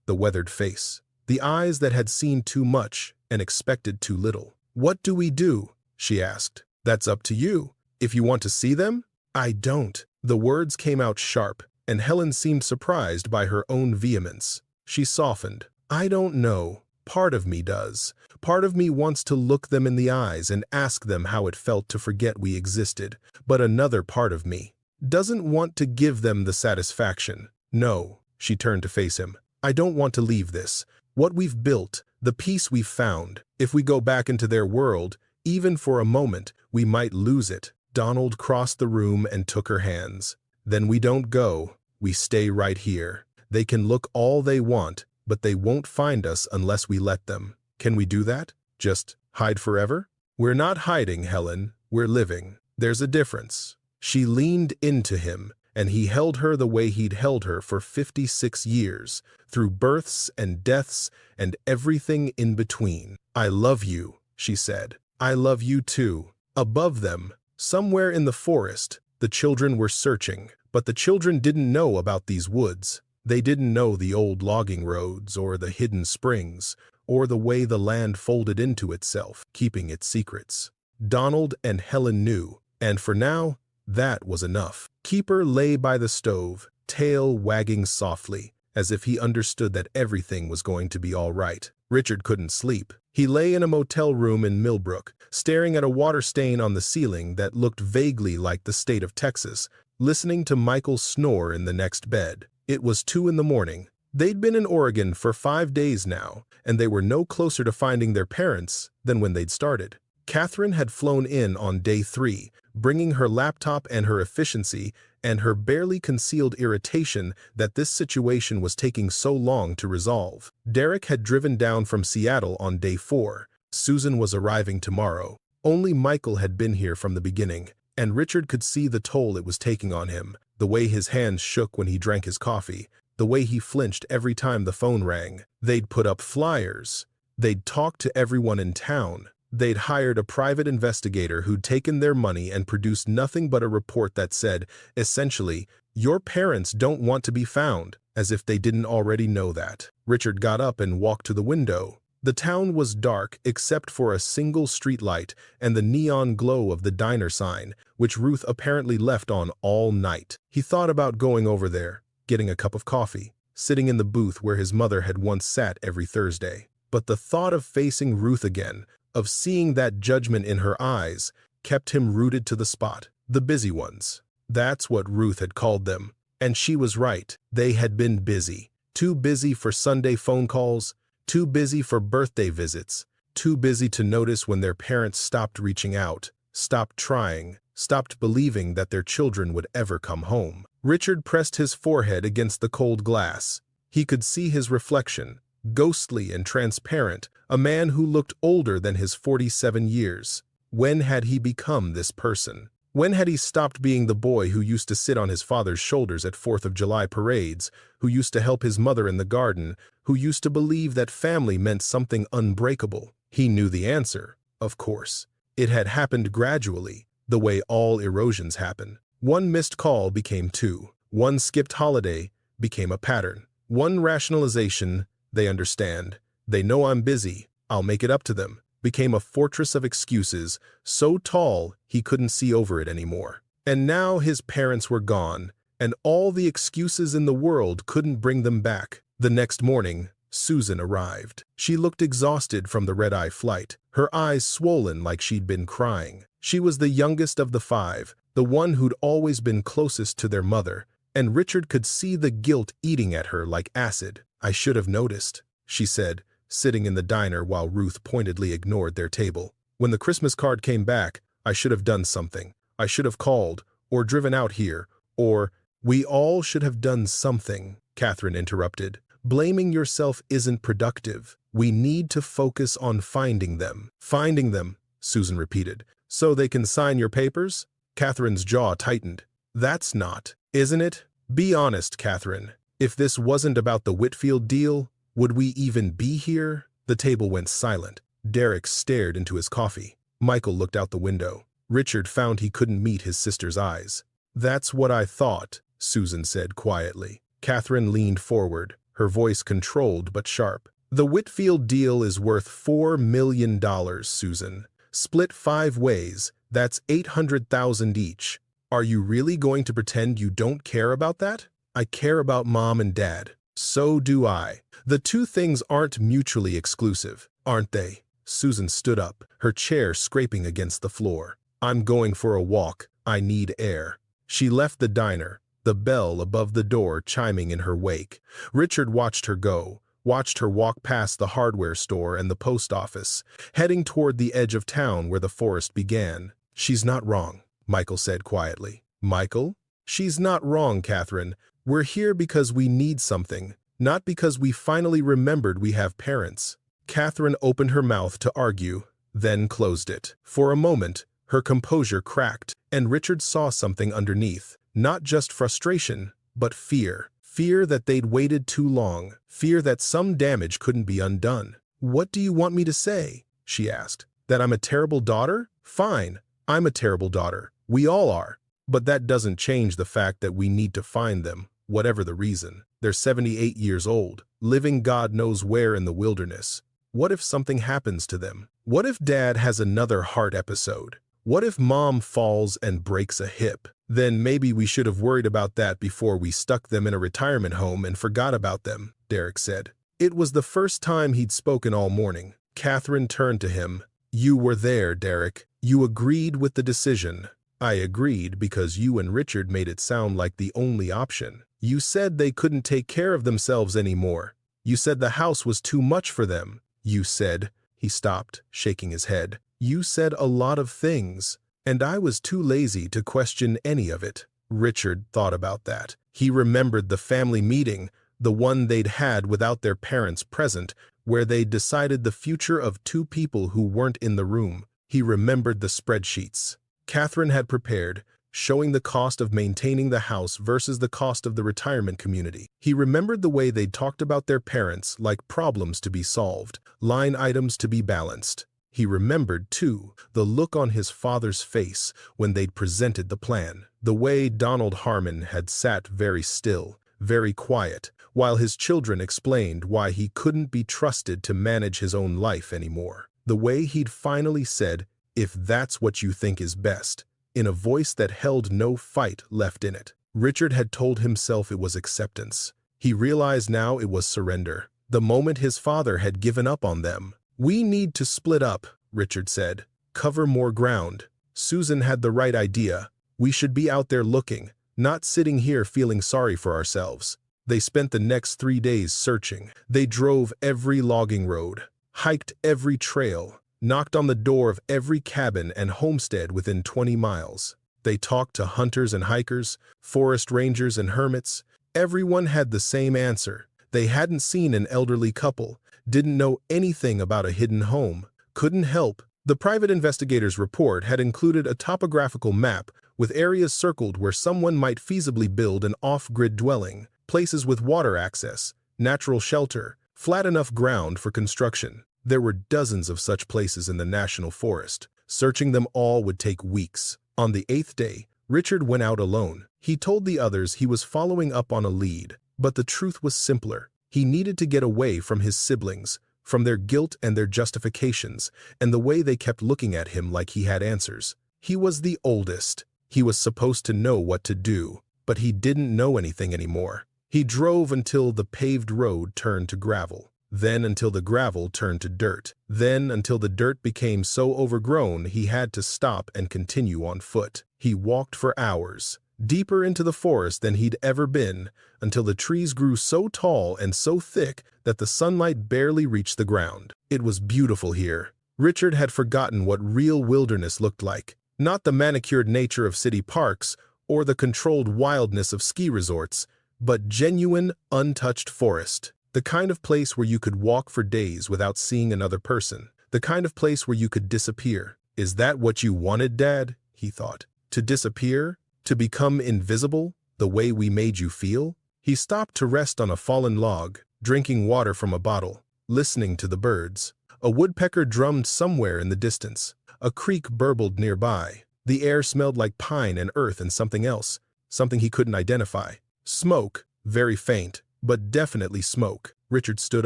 the weathered face, the eyes that had seen too much and expected too little. "What do we do?" she asked. "That's up to you. If you want to see them." "I don't." The words came out sharp, and Helen seemed surprised by her own vehemence. She softened. "I don't know. Part of me does. Part of me wants to look them in the eyes and ask them how it felt to forget we existed. But another part of me doesn't want to give them the satisfaction. No." She turned to face him. "I don't want to leave this. What we've built, the peace we've found. If we go back into their world, even for a moment, we might lose it." Donald crossed the room and took her hands. "Then we don't go. We stay right here. They can look all they want, but they won't find us unless we let them. Can we do that? Just hide forever?" "We're not hiding, Helen. We're living. There's a difference." She leaned into him, and he held her the way he'd held her for 56 years, through births and deaths and everything in between. "I love you," she said. I love you too. Above them, somewhere in the forest, the children were searching, but the children didn't know about these woods. They didn't know the old logging roads or the hidden springs, or the way the land folded into itself, keeping its secrets. Donald and Helen knew, and for now, that was enough. Keeper lay by the stove, tail wagging softly, as if he understood that everything was going to be all right. Richard couldn't sleep. He lay in a motel room in Millbrook, staring at a water stain on the ceiling that looked vaguely like the state of Texas, listening to Michael snore in the next bed. It was 2 in the morning. They'd been in Oregon for 5 days now, and they were no closer to finding their parents than when they'd started. Catherine had flown in on day 3, bringing her laptop and her efficiency and her barely concealed irritation that this situation was taking so long to resolve. Derek had driven down from Seattle on day 4. Susan was arriving tomorrow. Only Michael had been here from the beginning, and Richard could see the toll it was taking on him, the way his hands shook when he drank his coffee, the way he flinched every time the phone rang. They'd put up flyers. They'd talked to everyone in town. They'd hired a private investigator who'd taken their money and produced nothing but a report that said, essentially, your parents don't want to be found, as if they didn't already know that. Richard got up and walked to the window. The town was dark except for a single street light and the neon glow of the diner sign, which Ruth apparently left on all night. He thought about going over there, getting a cup of coffee, sitting in the booth where his mother had once sat every Thursday. But the thought of facing Ruth again, of seeing that judgment in her eyes, kept him rooted to the spot. The busy ones. That's what Ruth had called them. And she was right. They had been busy. Too busy for Sunday phone calls, too busy for birthday visits, too busy to notice when their parents stopped reaching out, stopped trying, stopped believing that their children would ever come home. Richard pressed his forehead against the cold glass. He could see his reflection, ghostly and transparent, a man who looked older than his 47 years. When had he become this person? When had he stopped being the boy who used to sit on his father's shoulders at 4th of July parades, who used to help his mother in the garden, who used to believe that family meant something unbreakable? He knew the answer, of course. It had happened gradually, the way all erosions happen. One missed call became 2. One skipped holiday became a pattern. One rationalization, they understand, they know I'm busy, I'll make it up to them, became a fortress of excuses, so tall he couldn't see over it anymore. And now his parents were gone, and all the excuses in the world couldn't bring them back. The next morning, Susan arrived. She looked exhausted from the red-eye flight, her eyes swollen like she'd been crying. She was the youngest of the 5, the one who'd always been closest to their mother, and Richard could see the guilt eating at her like acid. I should have noticed, she said, sitting in the diner while Ruth pointedly ignored their table. When the Christmas card came back, I should have done something. I should have called, or driven out here, or we all should have done something, Catherine interrupted. Blaming yourself isn't productive. We need to focus on finding them. Finding them, Susan repeated. So they can sign your papers? Catherine's jaw tightened. That's not, isn't it? Be honest, Catherine. If this wasn't about the Whitfield deal, would we even be here? The table went silent. Derek stared into his coffee. Michael looked out the window. Richard found he couldn't meet his sister's eyes. That's what I thought, Susan said quietly. Catherine leaned forward, her voice controlled but sharp. The Whitfield deal is worth $4 million, Susan. Split 5 ways, that's $800,000 each. Are you really going to pretend you don't care about that? I care about Mom and Dad. So do I. The two things aren't mutually exclusive, aren't they? Susan stood up, her chair scraping against the floor. I'm going for a walk. I need air. She left the diner, the bell above the door chiming in her wake. Richard watched her go, watched her walk past the hardware store and the post office, heading toward the edge of town where the forest began. She's not wrong, Michael said quietly. Michael? She's not wrong, Catherine. We're here because we need something, not because we finally remembered we have parents. Catherine opened her mouth to argue, then closed it. For a moment, her composure cracked, and Richard saw something underneath. Not just frustration, but fear. Fear that they'd waited too long. Fear that some damage couldn't be undone. What do you want me to say? She asked. That I'm a terrible daughter? Fine, I'm a terrible daughter. We all are. But that doesn't change the fact that we need to find them, whatever the reason. They're 78 years old, living God knows where in the wilderness. What if something happens to them? What if Dad has another heart episode? What if Mom falls and breaks a hip? Then maybe we should have worried about that before we stuck them in a retirement home and forgot about them, Derek said. It was the first time he'd spoken all morning. Catherine turned to him. You were there, Derek. You agreed with the decision. I agreed because you and Richard made it sound like the only option. You said they couldn't take care of themselves anymore. You said the house was too much for them. You said, he stopped, shaking his head. You said a lot of things, and I was too lazy to question any of it. Richard thought about that. He remembered the family meeting, the one they'd had without their parents present, where they'd decided the future of two people who weren't in the room. He remembered the spreadsheets Catherine had prepared, showing the cost of maintaining the house versus the cost of the retirement community. He remembered the way they'd talked about their parents like problems to be solved, line items to be balanced. He remembered, too, the look on his father's face when they'd presented the plan, the way Donald Harmon had sat very still, very quiet, while his children explained why he couldn't be trusted to manage his own life anymore. The way he'd finally said, "If that's what you think is best," in a voice that held no fight left in it. Richard had told himself it was acceptance. He realized now it was surrender. The moment his father had given up on them. We need to split up, Richard said. Cover more ground. Susan had the right idea. We should be out there looking, not sitting here feeling sorry for ourselves. They spent the next 3 days searching. They drove every logging road, hiked every trail, knocked on the door of every cabin and homestead within 20 miles. They talked to hunters and hikers, forest rangers and hermits. Everyone had the same answer. They hadn't seen an elderly couple, didn't know anything about a hidden home, couldn't help. The private investigator's report had included a topographical map with areas circled where someone might feasibly build an off-grid dwelling, places with water access, natural shelter, flat enough ground for construction. There were dozens of such places in the national forest. Searching them all would take weeks. On the 8th day, Richard went out alone. He told the others he was following up on a lead, but the truth was simpler. He needed to get away from his siblings, from their guilt and their justifications, and the way they kept looking at him like he had answers. He was the oldest. He was supposed to know what to do, but he didn't know anything anymore. He drove until the paved road turned to gravel, then until the gravel turned to dirt, then until the dirt became so overgrown he had to stop and continue on foot. He walked for hours, deeper into the forest than he'd ever been, until the trees grew so tall and so thick that the sunlight barely reached the ground. It was beautiful here. Richard had forgotten what real wilderness looked like, not the manicured nature of city parks or the controlled wildness of ski resorts, but genuine, untouched forest. The kind of place where you could walk for days without seeing another person. The kind of place where you could disappear. Is that what you wanted, Dad? He thought. To disappear? To become invisible? The way we made you feel? He stopped to rest on a fallen log, drinking water from a bottle, listening to the birds. A woodpecker drummed somewhere in the distance. A creek burbled nearby. The air smelled like pine and earth and something else, something he couldn't identify. Smoke, very faint, but definitely smoke. Richard stood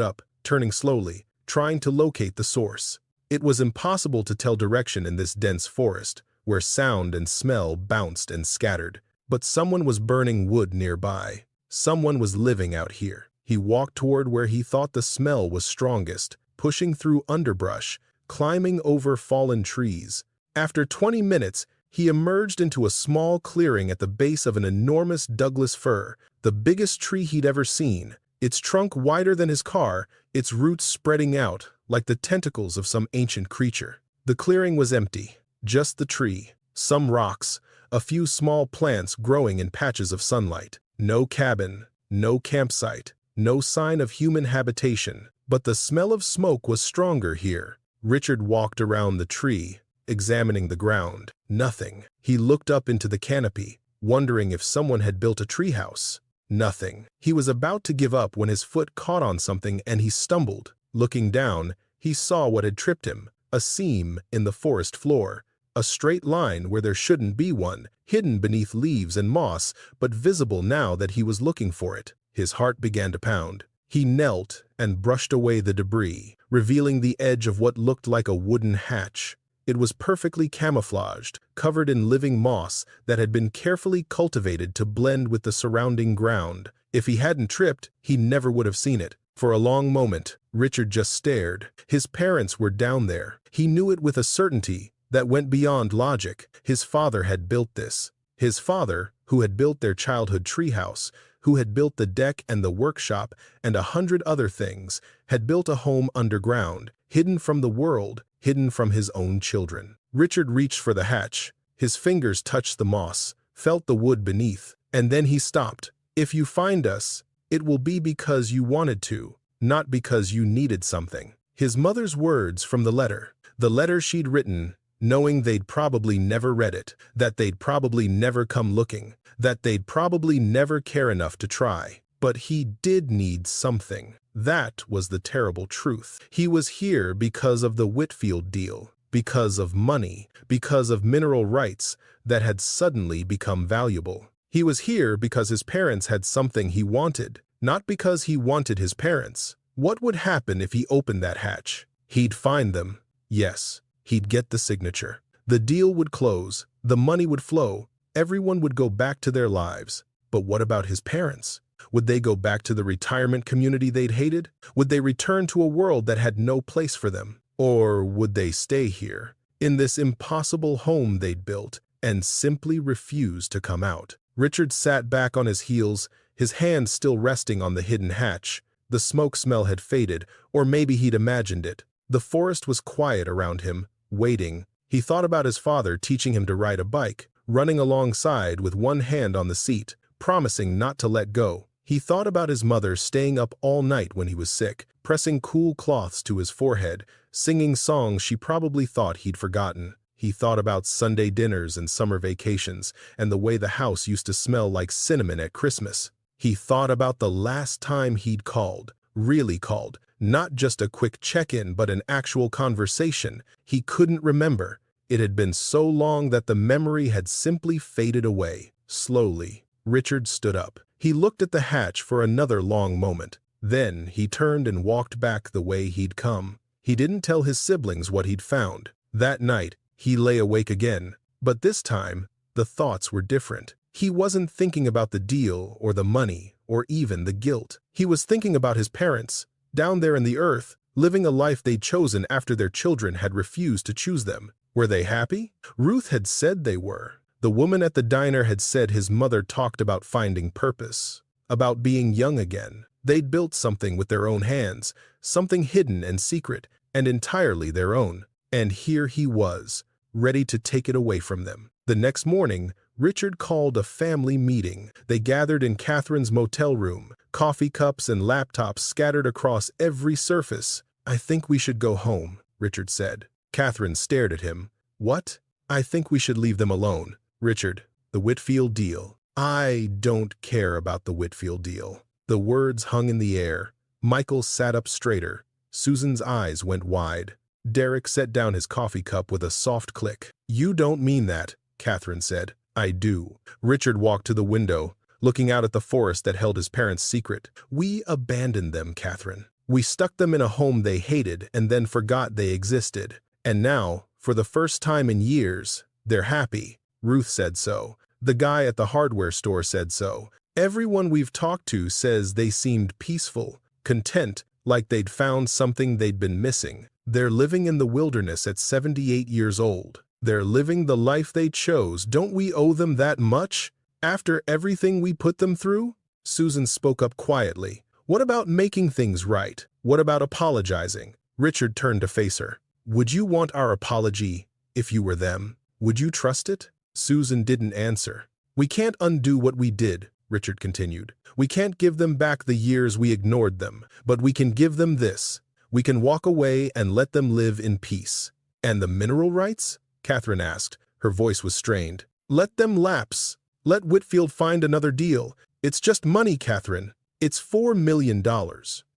up, turning slowly, trying to locate the source. It was impossible to tell direction in this dense forest, where sound and smell bounced and scattered. But someone was burning wood nearby. Someone was living out here. He walked toward where he thought the smell was strongest, pushing through underbrush, climbing over fallen trees. After 20 minutes, he emerged into a small clearing at the base of an enormous Douglas fir, the biggest tree he'd ever seen, its trunk wider than his car, its roots spreading out like the tentacles of some ancient creature. The clearing was empty, just the tree, some rocks, a few small plants growing in patches of sunlight. No cabin, no campsite, no sign of human habitation, but the smell of smoke was stronger here. Richard walked around the tree, examining the ground. Nothing. He looked up into the canopy, wondering if someone had built a treehouse. Nothing. He was about to give up when his foot caught on something and he stumbled. Looking down, he saw what had tripped him, a seam in the forest floor, a straight line where there shouldn't be one, hidden beneath leaves and moss, but visible now that he was looking for it. His heart began to pound. He knelt and brushed away the debris, revealing the edge of what looked like a wooden hatch. It was perfectly camouflaged, covered in living moss that had been carefully cultivated to blend with the surrounding ground. If he hadn't tripped, he never would have seen it. For a long moment, Richard just stared. His parents were down there. He knew it with a certainty that went beyond logic. His father had built this. His father, who had built their childhood treehouse, who had built the deck and the workshop and 100 other things, had built a home underground, hidden from the world, hidden from his own children. Richard reached for the hatch. His fingers touched the moss, felt the wood beneath, and then he stopped. If you find us, it will be because you wanted to, not because you needed something. His mother's words from the letter she'd written, knowing they'd probably never read it, that they'd probably never come looking, that they'd probably never care enough to try. But he did need something. That was the terrible truth. He was here because of the Whitfield deal, because of money, because of mineral rights that had suddenly become valuable. He was here because his parents had something he wanted, not because he wanted his parents. What would happen if he opened that hatch? He'd find them. Yes, he'd get the signature. The deal would close, the money would flow, everyone would go back to their lives. But what about his parents? Would they go back to the retirement community they'd hated? Would they return to a world that had no place for them? Or would they stay here, in this impossible home they'd built, and simply refuse to come out? Richard sat back on his heels, his hand still resting on the hidden hatch. The smoke smell had faded, or maybe he'd imagined it. The forest was quiet around him, waiting. He thought about his father teaching him to ride a bike, running alongside with one hand on the seat, promising not to let go. He thought about his mother staying up all night when he was sick, pressing cool cloths to his forehead, singing songs she probably thought he'd forgotten. He thought about Sunday dinners and summer vacations, and the way the house used to smell like cinnamon at Christmas. He thought about the last time he'd called, really called, not just a quick check-in but an actual conversation. He couldn't remember. It had been so long that the memory had simply faded away. Slowly, Richard stood up. He looked at the hatch for another long moment. Then he turned and walked back the way he'd come. He didn't tell his siblings what he'd found. That night, he lay awake again, but this time, the thoughts were different. He wasn't thinking about the deal or the money or even the guilt. He was thinking about his parents, down there in the earth, living a life they'd chosen after their children had refused to choose them. Were they happy? Ruth had said they were. The woman at the diner had said his mother talked about finding purpose, about being young again. They'd built something with their own hands, something hidden and secret, and entirely their own. And here he was, ready to take it away from them. The next morning, Richard called a family meeting. They gathered in Catherine's motel room, coffee cups and laptops scattered across every surface. "I think we should go home," Richard said. Catherine stared at him. "What?" "I think we should leave them alone." "Richard, the Whitfield deal." "I don't care about the Whitfield deal." The words hung in the air. Michael sat up straighter. Susan's eyes went wide. Derek set down his coffee cup with a soft click. "You don't mean that," Catherine said. "I do." Richard walked to the window, looking out at the forest that held his parents' secret. "We abandoned them, Catherine. We stuck them in a home they hated and then forgot they existed. And now, for the first time in years, they're happy. Ruth said so. The guy at the hardware store said so. Everyone we've talked to says they seemed peaceful, content, like they'd found something they'd been missing. They're living in the wilderness at 78 years old. They're living the life they chose. Don't we owe them that much? After everything we put them through?" Susan spoke up quietly. "What about making things right? What about apologizing?" Richard turned to face her. "Would you want our apology if you were them? Would you trust it?" Susan didn't answer. "We can't undo what we did," Richard continued. "We can't give them back the years we ignored them, but we can give them this. We can walk away and let them live in peace." "And the mineral rights?" Catherine asked. Her voice was strained. "Let them lapse. Let Whitfield find another deal. It's just money, Catherine. It's $4 million.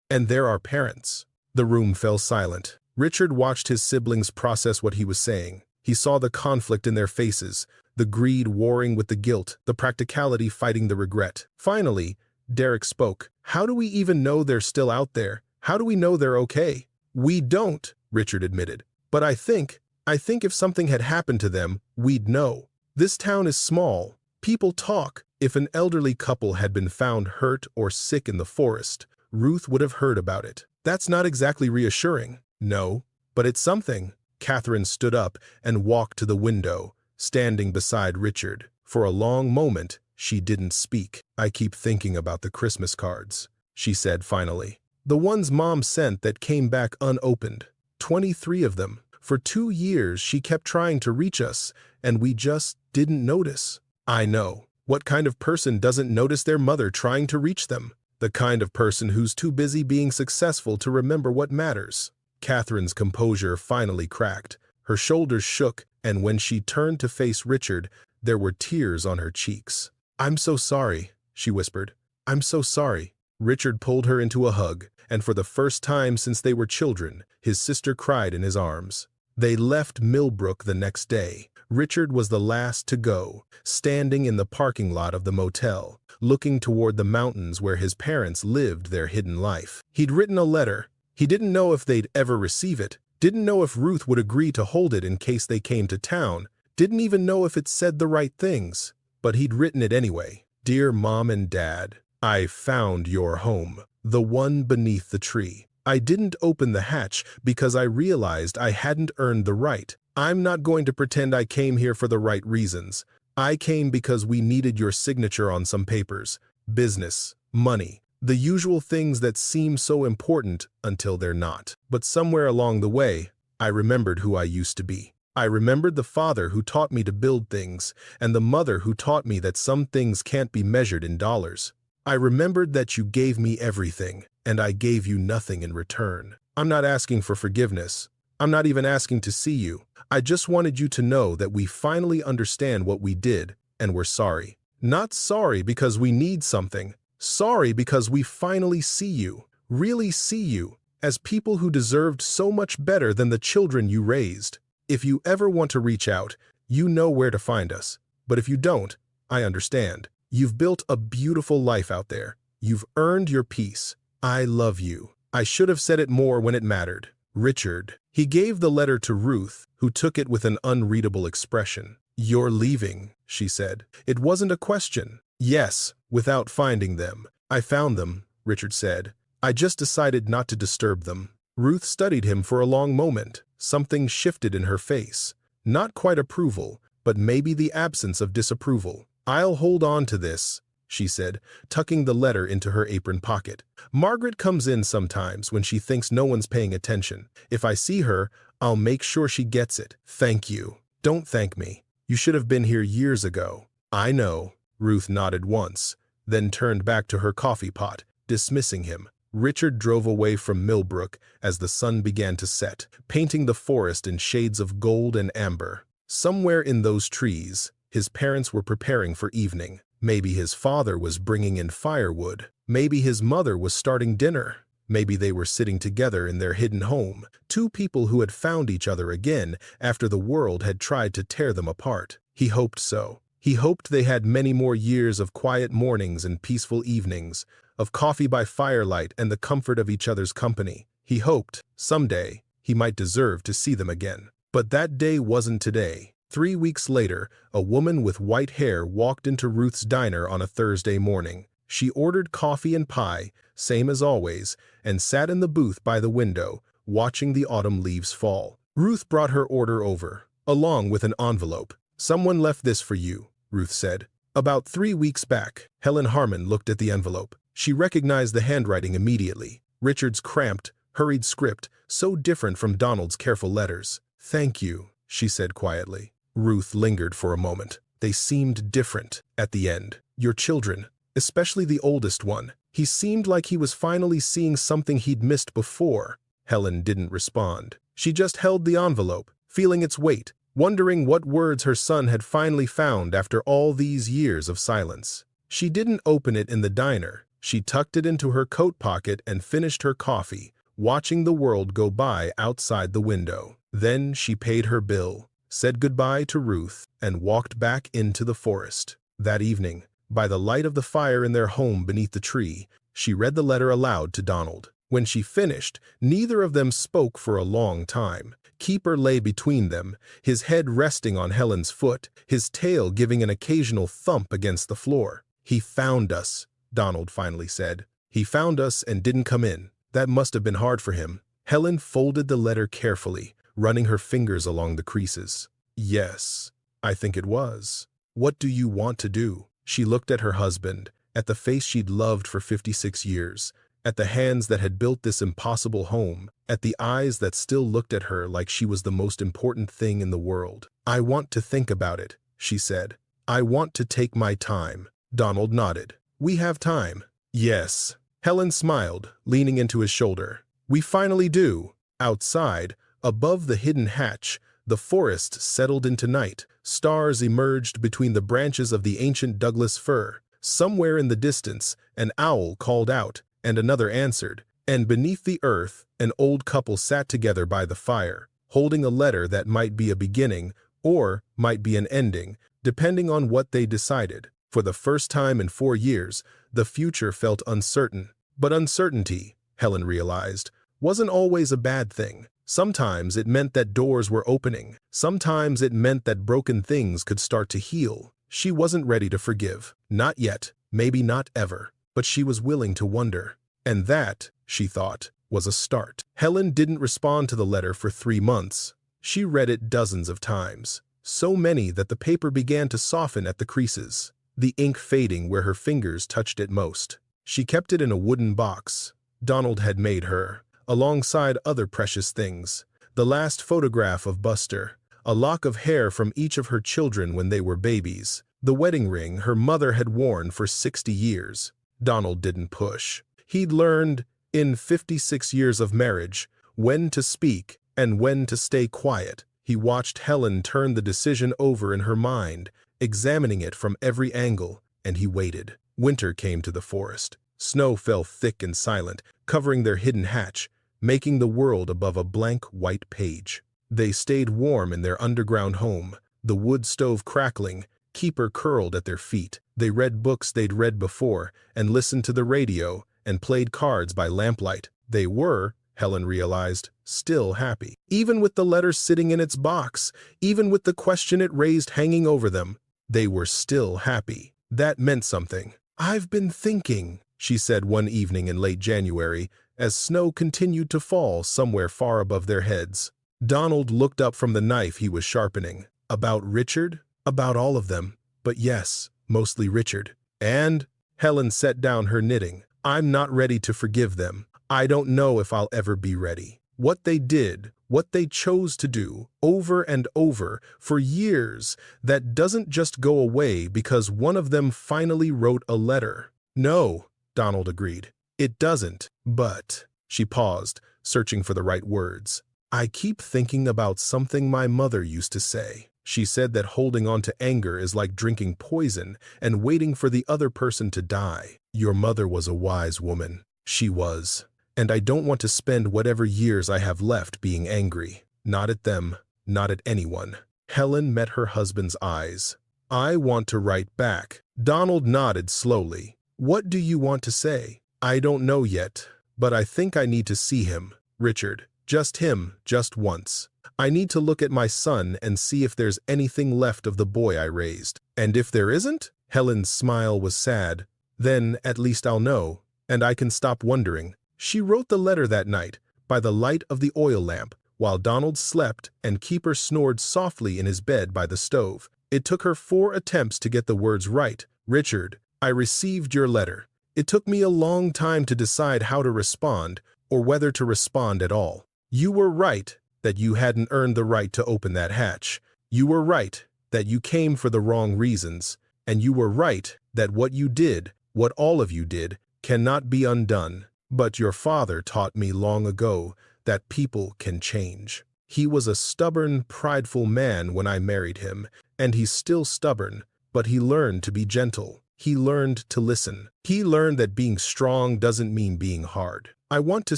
And they're our parents." The room fell silent. Richard watched his siblings process what he was saying. He saw the conflict in their faces, the greed warring with the guilt, the practicality fighting the regret. Finally, Derek spoke. "How do we even know they're still out there? How do we know they're okay?" "We don't," Richard admitted. "But I think if something had happened to them, we'd know. This town is small. People talk. If an elderly couple had been found hurt or sick in the forest, Ruth would have heard about it. That's not exactly reassuring." "No, but it's something." Catherine stood up and walked to the window, standing beside Richard. For a long moment, she didn't speak. "I keep thinking about the Christmas cards," she said finally. "The ones Mom sent that came back unopened. 23 of them. For 2 years, she kept trying to reach us, and we just didn't notice." "I know. What kind of person doesn't notice their mother trying to reach them? The kind of person who's too busy being successful to remember what matters." Catherine's composure finally cracked. Her shoulders shook, and when she turned to face Richard, there were tears on her cheeks. "I'm so sorry," she whispered. "I'm so sorry." Richard pulled her into a hug, and for the first time since they were children, his sister cried in his arms. They left Millbrook the next day. Richard was the last to go, standing in the parking lot of the motel, looking toward the mountains where his parents lived their hidden life. He'd written a letter. He didn't know if they'd ever receive it, didn't know if Ruth would agree to hold it in case they came to town, didn't even know if it said the right things. But he'd written it anyway. "Dear Mom and Dad, I found your home, the one beneath the tree. I didn't open the hatch because I realized I hadn't earned the right. I'm not going to pretend I came here for the right reasons. I came because we needed your signature on some papers. Business, money, the usual things that seem so important until they're not. But somewhere along the way, I remembered who I used to be. I remembered the father who taught me to build things, and the mother who taught me that some things can't be measured in dollars. I remembered that you gave me everything, and I gave you nothing in return. I'm not asking for forgiveness. I'm not even asking to see you. I just wanted you to know that we finally understand what we did, and we're sorry. Not sorry because we need something. Sorry because we finally see you, really see you, as people who deserved so much better than the children you raised. If you ever want to reach out, you know where to find us. But if you don't, I understand. You've built a beautiful life out there. You've earned your peace. I love you. I should have said it more when it mattered. Richard." He gave the letter to Ruth, who took it with an unreadable expression. "You're leaving," she said. It wasn't a question. "Yes, without finding them." "I found them," Richard said. "I just decided not to disturb them." Ruth studied him for a long moment. Something shifted in her face. Not quite approval, but maybe the absence of disapproval. "I'll hold on to this," she said, tucking the letter into her apron pocket. "Margaret comes in sometimes when she thinks no one's paying attention. If I see her, I'll make sure she gets it. Thank you." "Don't thank me. You should have been here years ago." "I know." Ruth nodded once, then turned back to her coffee pot, dismissing him. Richard drove away from Millbrook as the sun began to set, painting the forest in shades of gold and amber. Somewhere in those trees, his parents were preparing for evening. Maybe his father was bringing in firewood. Maybe his mother was starting dinner. Maybe they were sitting together in their hidden home, two people who had found each other again after the world had tried to tear them apart. He hoped so. He hoped they had many more years of quiet mornings and peaceful evenings, of coffee by firelight and the comfort of each other's company. He hoped, someday, he might deserve to see them again. But that day wasn't today. 3 weeks later, a woman with white hair walked into Ruth's diner on a Thursday morning. She ordered coffee and pie, same as always, and sat in the booth by the window, watching the autumn leaves fall. Ruth brought her order over, along with an envelope. "Someone left this for you," Ruth said. "About 3 weeks back." Helen Harmon looked at the envelope. She recognized the handwriting immediately. Richard's cramped, hurried script, so different from Donald's careful letters. "Thank you," she said quietly. Ruth lingered for a moment. They seemed different at the end. "Your children, especially the oldest one. He seemed like he was finally seeing something he'd missed before." Helen didn't respond. She just held the envelope, feeling its weight, wondering what words her son had finally found after all these years of silence. She didn't open it in the diner. She tucked it into her coat pocket and finished her coffee, watching the world go by outside the window. Then she paid her bill, said goodbye to Ruth, and walked back into the forest. That evening, by the light of the fire in their home beneath the tree, she read the letter aloud to Donald. When she finished, neither of them spoke for a long time. Keeper lay between them, his head resting on Helen's foot, his tail giving an occasional thump against the floor. "He found us," Donald finally said. "He found us and didn't come in. That must have been hard for him." Helen folded the letter carefully, running her fingers along the creases. "Yes, I think it was. What do you want to do?" She looked at her husband, at the face she'd loved for 56 years, at the hands that had built this impossible home, at the eyes that still looked at her like she was the most important thing in the world. "I want to think about it," she said. "I want to take my time." Donald nodded. "We have time." "Yes." Helen smiled, leaning into his shoulder. "We finally do." Outside, above the hidden hatch, the forest settled into night. Stars emerged between the branches of the ancient Douglas fir. Somewhere in the distance, an owl called out, and another answered. And beneath the earth, an old couple sat together by the fire, holding a letter that might be a beginning or might be an ending, depending on what they decided. For the first time in 4 years, the future felt uncertain. But uncertainty, Helen realized, wasn't always a bad thing. Sometimes it meant that doors were opening. Sometimes it meant that broken things could start to heal. She wasn't ready to forgive. Not yet, maybe not ever. But she was willing to wonder. And that, she thought, was a start. Helen didn't respond to the letter for 3 months. She read it dozens of times. So many that the paper began to soften at the creases, the ink fading where her fingers touched it most. She kept it in a wooden box Donald had made her, alongside other precious things. The last photograph of Buster, a lock of hair from each of her children when they were babies, the wedding ring her mother had worn for 60 years. Donald didn't push. He'd learned, in 56 years of marriage, when to speak and when to stay quiet. He watched Helen turn the decision over in her mind, examining it from every angle, and he waited. Winter came to the forest. Snow fell thick and silent, covering their hidden hatch, making the world above a blank white page. They stayed warm in their underground home, the wood stove crackling, Keeper curled at their feet. They read books they'd read before, and listened to the radio, and played cards by lamplight. They were, Helen realized, still happy. Even with the letter sitting in its box, even with the question it raised hanging over them, they were still happy. That meant something. "I've been thinking," she said one evening in late January, as snow continued to fall somewhere far above their heads. Donald looked up from the knife he was sharpening. "About Richard?" "About all of them. But yes, mostly Richard." "And?" Helen set down her knitting. "I'm not ready to forgive them. I don't know if I'll ever be ready. What they did, what they chose to do, over and over, for years, that doesn't just go away because one of them finally wrote a letter." "No," Donald agreed. "It doesn't. But," she paused, searching for the right words, "I keep thinking about something my mother used to say. She said that holding on to anger is like drinking poison and waiting for the other person to die. Your mother was a wise woman. She was. And I don't want to spend whatever years I have left being angry. Not at them, not at anyone." Helen met her husband's eyes. "I want to write back." Donald nodded slowly. "What do you want to say?" "I don't know yet, but I think I need to see him, Richard. Just him, just once. I need to look at my son and see if there's anything left of the boy I raised. And if there isn't?" Helen's smile was sad. "Then at least I'll know, and I can stop wondering." She wrote the letter that night, by the light of the oil lamp, while Donald slept and Keeper snored softly in his bed by the stove. It took her 4 attempts to get the words right. "Richard, I received your letter. It took me a long time to decide how to respond, or whether to respond at all. You were right that you hadn't earned the right to open that hatch. You were right that you came for the wrong reasons, and you were right that what you did, what all of you did, cannot be undone. But your father taught me long ago that people can change. He was a stubborn, prideful man when I married him, and he's still stubborn, but he learned to be gentle. He learned to listen. He learned that being strong doesn't mean being hard. I want to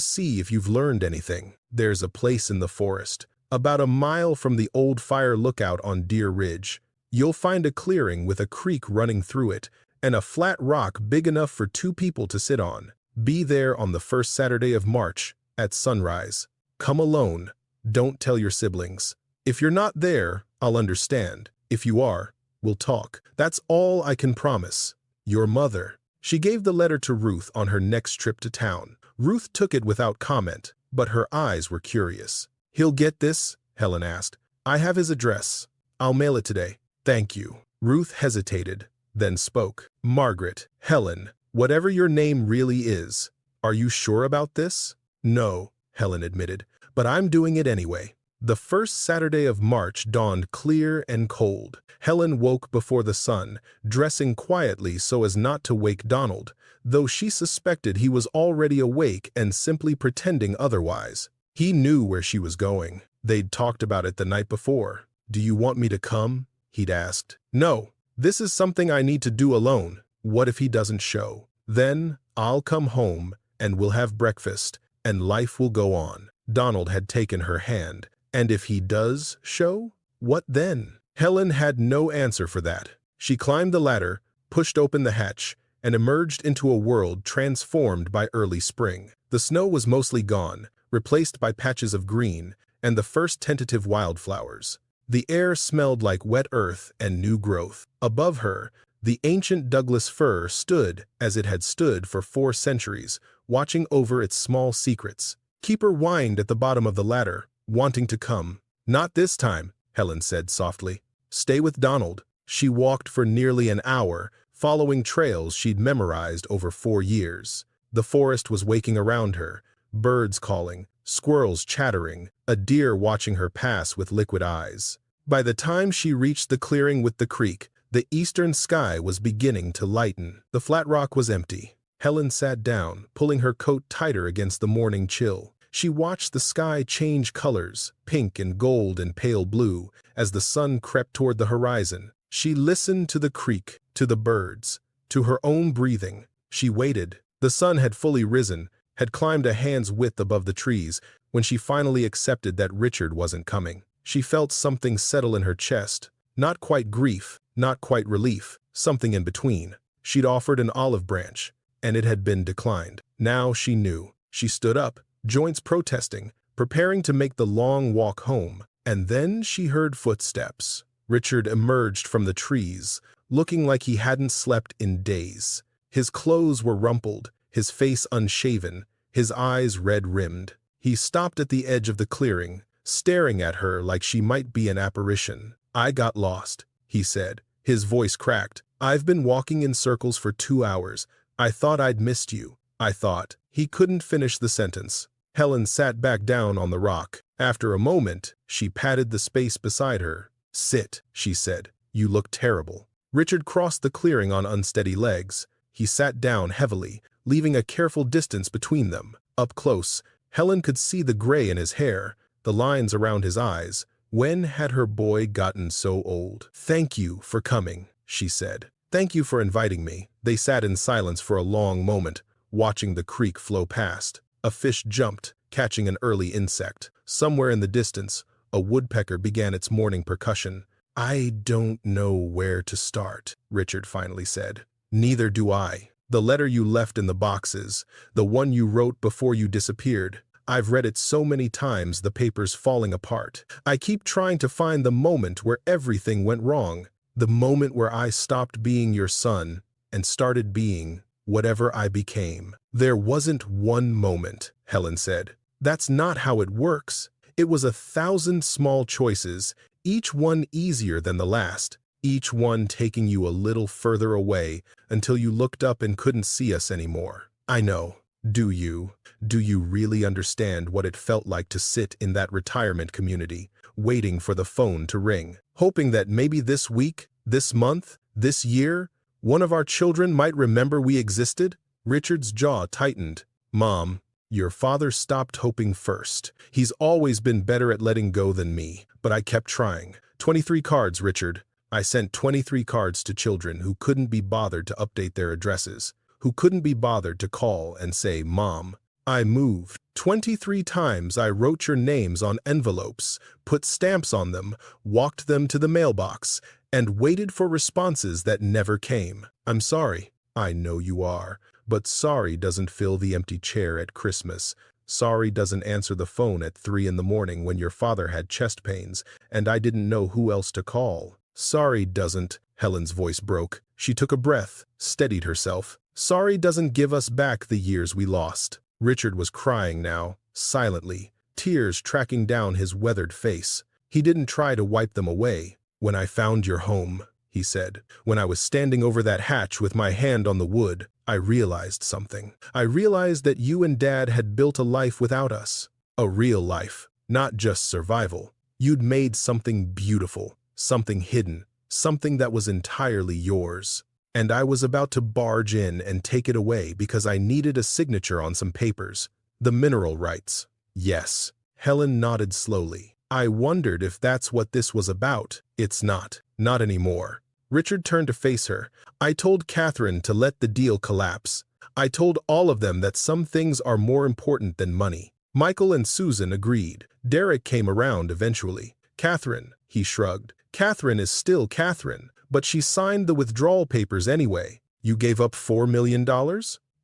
see if you've learned anything. There's a place in the forest, about a mile from the old fire lookout on Deer Ridge. You'll find a clearing with a creek running through it and a flat rock big enough for 2 people to sit on. Be there on the first Saturday of March at sunrise. Come alone. Don't tell your siblings. If you're not there, I'll understand. If you are, we'll talk. That's all I can promise. Your mother. She gave the letter to Ruth on her next trip to town. Ruth took it without comment, but her eyes were curious. He'll get this? Helen asked. I have his address. I'll mail it today. Thank you. Ruth hesitated, then spoke. Margaret, Helen, whatever your name really is, are you sure about this? No, Helen admitted, but I'm doing it anyway. The first Saturday of March dawned clear and cold. Helen woke before the sun, dressing quietly so as not to wake Donald, though she suspected he was already awake and simply pretending otherwise. He knew where she was going. They'd talked about it the night before. Do you want me to come? He'd asked. No, this is something I need to do alone. What if he doesn't show? Then I'll come home and we'll have breakfast and life will go on. Donald had taken her hand. And if he does show, what then? Helen had no answer for that. She climbed the ladder, pushed open the hatch, and emerged into a world transformed by early spring. The snow was mostly gone, replaced by patches of green and the first tentative wildflowers. The air smelled like wet earth and new growth. Above her, the ancient Douglas fir stood as it had stood for 4 centuries, watching over its small secrets. Keeper whined at the bottom of the ladder, wanting to come. Not this time, Helen said softly. Stay with Donald. She walked for nearly an hour, following trails she'd memorized over 4 years. The forest was waking around her, birds calling, squirrels chattering, a deer watching her pass with liquid eyes. By the time she reached the clearing with the creek, the eastern sky was beginning to lighten. The flat rock was empty. Helen sat down, pulling her coat tighter against the morning chill. She watched the sky change colors, pink and gold and pale blue, as the sun crept toward the horizon. She listened to the creek, to the birds, to her own breathing. She waited. The sun had fully risen, had climbed a hand's width above the trees, when she finally accepted that Richard wasn't coming. She felt something settle in her chest. Not quite grief, not quite relief, something in between. She'd offered an olive branch, and it had been declined. Now she knew. She stood up, joints protesting, preparing to make the long walk home. And then she heard footsteps. Richard emerged from the trees, looking like he hadn't slept in days. His clothes were rumpled, his face unshaven, his eyes red-rimmed. He stopped at the edge of the clearing, staring at her like she might be an apparition. I got lost, he said. His voice cracked. I've been walking in circles for 2 hours. I thought I'd missed you. I thought. He couldn't finish the sentence. Helen sat back down on the rock. After a moment, she patted the space beside her. Sit, she said. You look terrible. Richard crossed the clearing on unsteady legs. He sat down heavily, leaving a careful distance between them. Up close, Helen could see the gray in his hair, the lines around his eyes. When had her boy gotten so old? Thank you for coming, she said. Thank you for inviting me. They sat in silence for a long moment, watching the creek flow past. A fish jumped, catching an early insect. Somewhere in the distance, a woodpecker began its morning percussion. I don't know where to start, Richard finally said. Neither do I. The letter you left in the boxes, the one you wrote before you disappeared. I've read it so many times, the paper's falling apart. I keep trying to find the moment where everything went wrong. The moment where I stopped being your son and started being whatever I became. There wasn't one moment, Helen said. That's not how it works. It was 1,000 small choices, each one easier than the last, each one taking you a little further away until you looked up and couldn't see us anymore. I know. Do you? Do you really understand what it felt like to sit in that retirement community, waiting for the phone to ring, hoping that maybe this week, this month, this year, one of our children might remember we existed? Richard's jaw tightened. Mom, your father stopped hoping first. He's always been better at letting go than me, but I kept trying. 23 cards, Richard. I sent 23 cards to children who couldn't be bothered to update their addresses, who couldn't be bothered to call and say, Mom, I moved. 23 times I wrote your names on envelopes, put stamps on them, walked them to the mailbox, and waited for responses that never came. I'm sorry. I know you are. But sorry doesn't fill the empty chair at Christmas. Sorry doesn't answer the phone at 3 in the morning when your father had chest pains, and I didn't know who else to call. Sorry doesn't. Helen's voice broke. She took a breath, steadied herself. Sorry doesn't give us back the years we lost. Richard was crying now, silently, tears tracking down his weathered face. He didn't try to wipe them away. When I found your home, he said, when I was standing over that hatch with my hand on the wood, I realized something. I realized that you and Dad had built a life without us. A real life, not just survival. You'd made something beautiful, something hidden, something that was entirely yours. And I was about to barge in and take it away because I needed a signature on some papers. The mineral rights. Yes. Helen nodded slowly. I wondered if that's what this was about. It's not. Not anymore. Richard turned to face her. I told Catherine to let the deal collapse. I told all of them that some things are more important than money. Michael and Susan agreed. Derek came around eventually. Catherine, he shrugged. Catherine is still Catherine. But she signed the withdrawal papers anyway. You gave up $4 million?